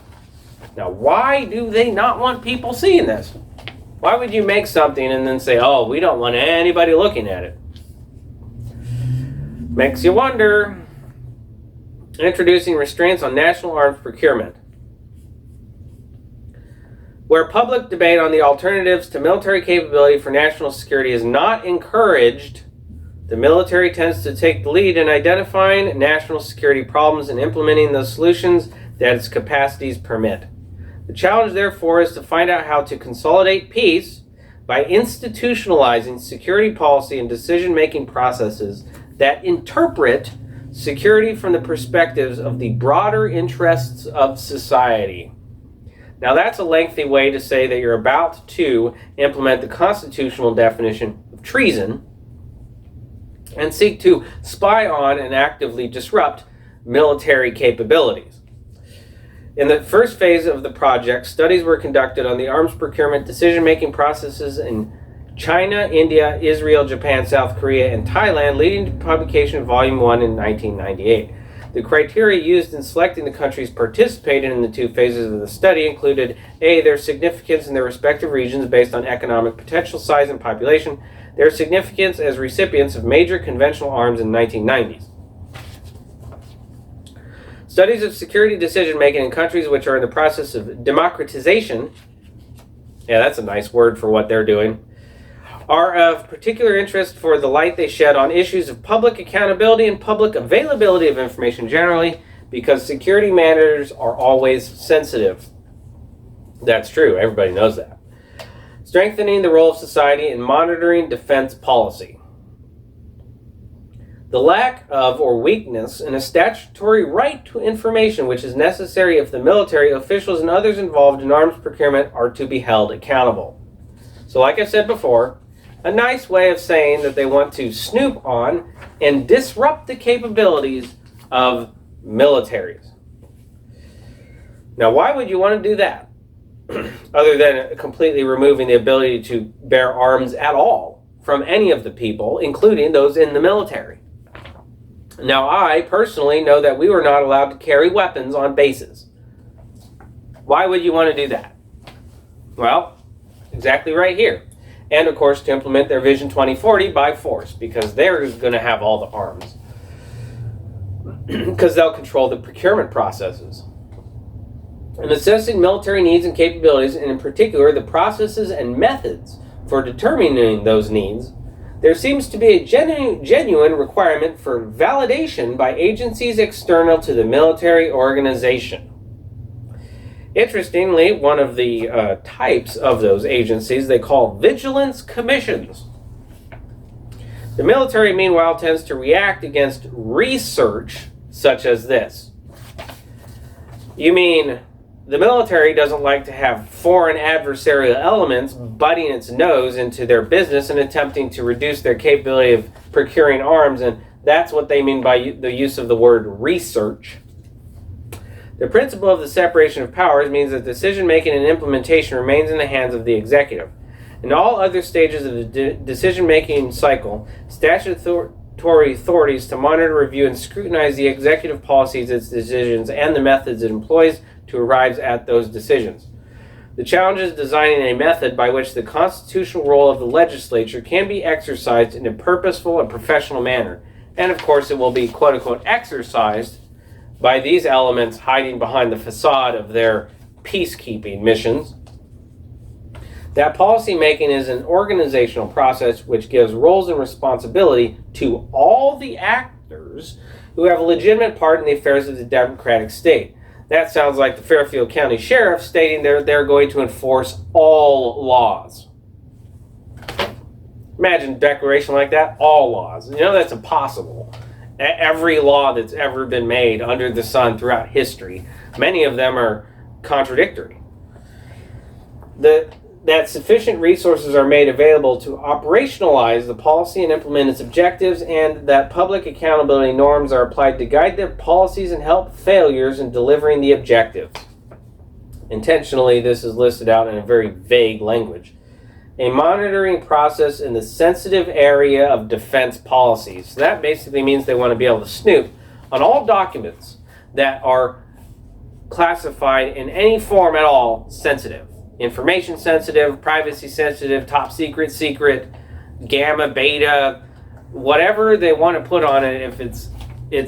Now, why do they not want people seeing this? Why would you make something and then say, oh, we don't want anybody looking at it? Makes you wonder. Introducing restraints on national arms procurement. Where public debate on the alternatives to military capability for national security is not encouraged, the military tends to take the lead in identifying national security problems and implementing those solutions that its capacities permit. The challenge, therefore, is to find out how to consolidate peace by institutionalizing security policy and decision-making processes that interpret security from the perspectives of the broader interests of society. Now that's a lengthy way to say that you're about to implement the constitutional definition of treason and seek to spy on and actively disrupt military capabilities. In the first phase of the project, studies were conducted on the arms procurement decision-making processes in China, India, Israel, Japan, South Korea, and Thailand, leading to publication of Volume 1 in 1998. The criteria used in selecting the countries participating in the two phases of the study included A, their significance in their respective regions based on economic potential, size, and population, their significance as recipients of major conventional arms in the 1990s. Studies of security decision-making in countries which are in the process of democratization, yeah, that's a nice word for what they're doing, are of particular interest for the light they shed on issues of public accountability and public availability of information generally, because security matters are always sensitive. That's true, everybody knows that. Strengthening the role of society in monitoring defense policy. The lack of or weakness in a statutory right to information which is necessary if the military, officials, and others involved in arms procurement are to be held accountable. So like I said before, a nice way of saying that they want to snoop on and disrupt the capabilities of militaries. Now, why would you want to do that? Other than completely removing the ability to bear arms at all from any of the people, including those in the military. Now, I personally know that we were not allowed to carry weapons on bases. Why would you want to do that? Well, exactly right here. And, of course, to implement their Vision 2040 by force, because they're going to have all the arms. Because they'll control the procurement processes. In assessing military needs and capabilities, and in particular the processes and methods for determining those needs, there seems to be a genuine requirement for validation by agencies external to the military organization. Interestingly, one of the types of those agencies they call vigilance commissions. The military, meanwhile, tends to react against research such as this. You mean the military doesn't like to have foreign adversarial elements butting its nose into their business and attempting to reduce their capability of procuring arms, and that's what they mean by the use of the word research. The principle of the separation of powers means that decision-making and implementation remains in the hands of the executive. In all other stages of the decision-making cycle, statutory authorities to monitor, review, and scrutinize the executive policies, its decisions, and the methods it employs to arrive at those decisions. The challenge is designing a method by which the constitutional role of the legislature can be exercised in a purposeful and professional manner. And of course, it will be quote-unquote exercised by these elements hiding behind the facade of their peacekeeping missions. That policy making is an organizational process which gives roles and responsibility to all the actors who have a legitimate part in the affairs of the democratic state. That sounds like the Fairfield County Sheriff stating they're going to enforce all laws. Imagine a declaration like that, all laws. You know, that's impossible. Every law that's ever been made under the sun throughout history, many of them are contradictory. That sufficient resources are made available to operationalize the policy and implement its objectives, and that public accountability norms are applied to guide their policies and help failures in delivering the objectives. Intentionally, this is listed out in a very vague language. A monitoring process in the sensitive area of defense policies. So that basically means they want to be able to snoop on all documents that are classified in any form at all sensitive. Information sensitive, privacy sensitive, top secret, secret, gamma, beta, whatever they want to put on it. If it's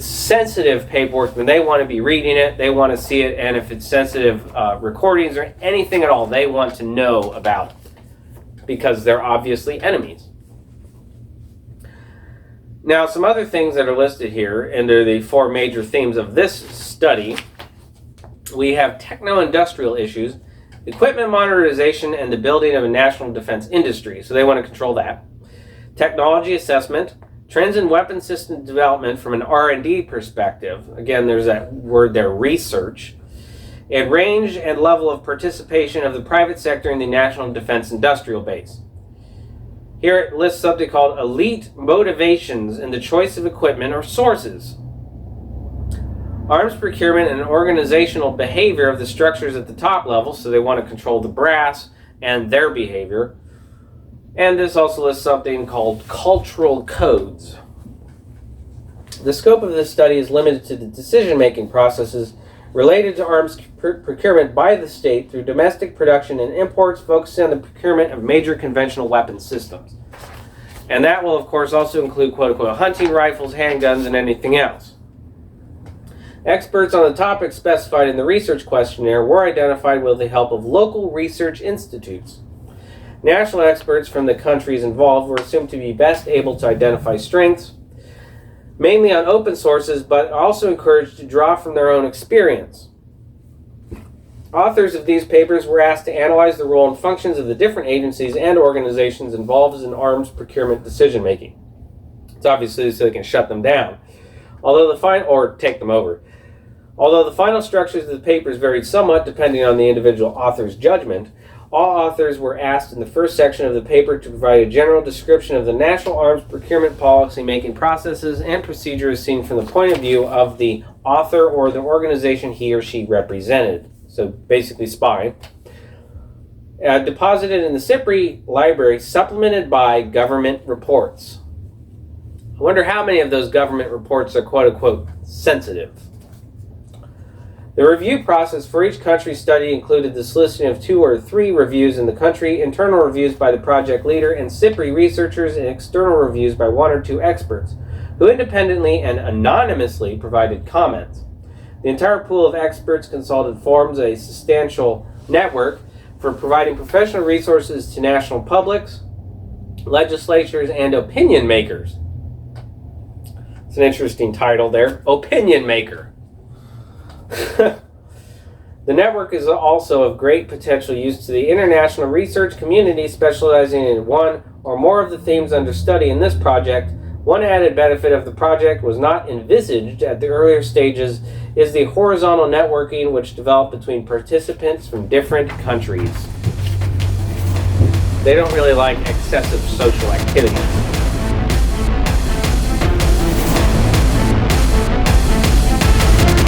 sensitive paperwork, then they want to be reading it, they want to see it, and if it's sensitive recordings or anything at all, they want to know about it because they're obviously enemies. Now, some other things that are listed here under the four major themes of this study. We have techno-industrial issues, Equipment modernization and the building of a national defense industry. So they want to control that. Technology assessment. Trends in weapon system development from an R&D perspective. Again, there's that word there, research. And range and level of participation of the private sector in the national defense industrial base. Here it lists something called elite motivations in the choice of equipment or sources. Arms procurement and organizational behavior of the structures at the top level, so they want to control the brass and their behavior. And this also lists something called cultural codes. The scope of this study is limited to the decision-making processes related to arms procurement by the state through domestic production and imports, focusing on the procurement of major conventional weapon systems. And that will, of course, also include, quote-unquote, hunting rifles, handguns, and anything else. Experts on the topics specified in the research questionnaire were identified with the help of local research institutes. National experts from the countries involved were assumed to be best able to identify strengths, mainly on open sources, but also encouraged to draw from their own experience. Authors of these papers were asked to analyze the role and functions of the different agencies and organizations involved in arms procurement decision-making. It's obviously so they can shut them down, or take them over. Although the final structures of the papers varied somewhat depending on the individual author's judgment, all authors were asked in the first section of the paper to provide a general description of the national arms procurement policy-making processes and procedures seen from the point of view of the author or the organization he or she represented. So basically SPY. Deposited in the SIPRI library, supplemented by government reports. I wonder how many of those government reports are quote-unquote sensitive. The review process for each country study included the soliciting of 2 or 3 reviews in the country, internal reviews by the project leader and SIPRI researchers, and external reviews by 1 or 2 experts, who independently and anonymously provided comments. The entire pool of experts consulted forms a substantial network for providing professional resources to national publics, legislatures, and opinion makers. It's an interesting title there, opinion maker. The network is also of great potential use to the international research community specializing in 1 or more of the themes under study in this project. One added benefit of the project was not envisaged at the earlier stages is the horizontal networking which developed between participants from different countries. They don't really like excessive social activity.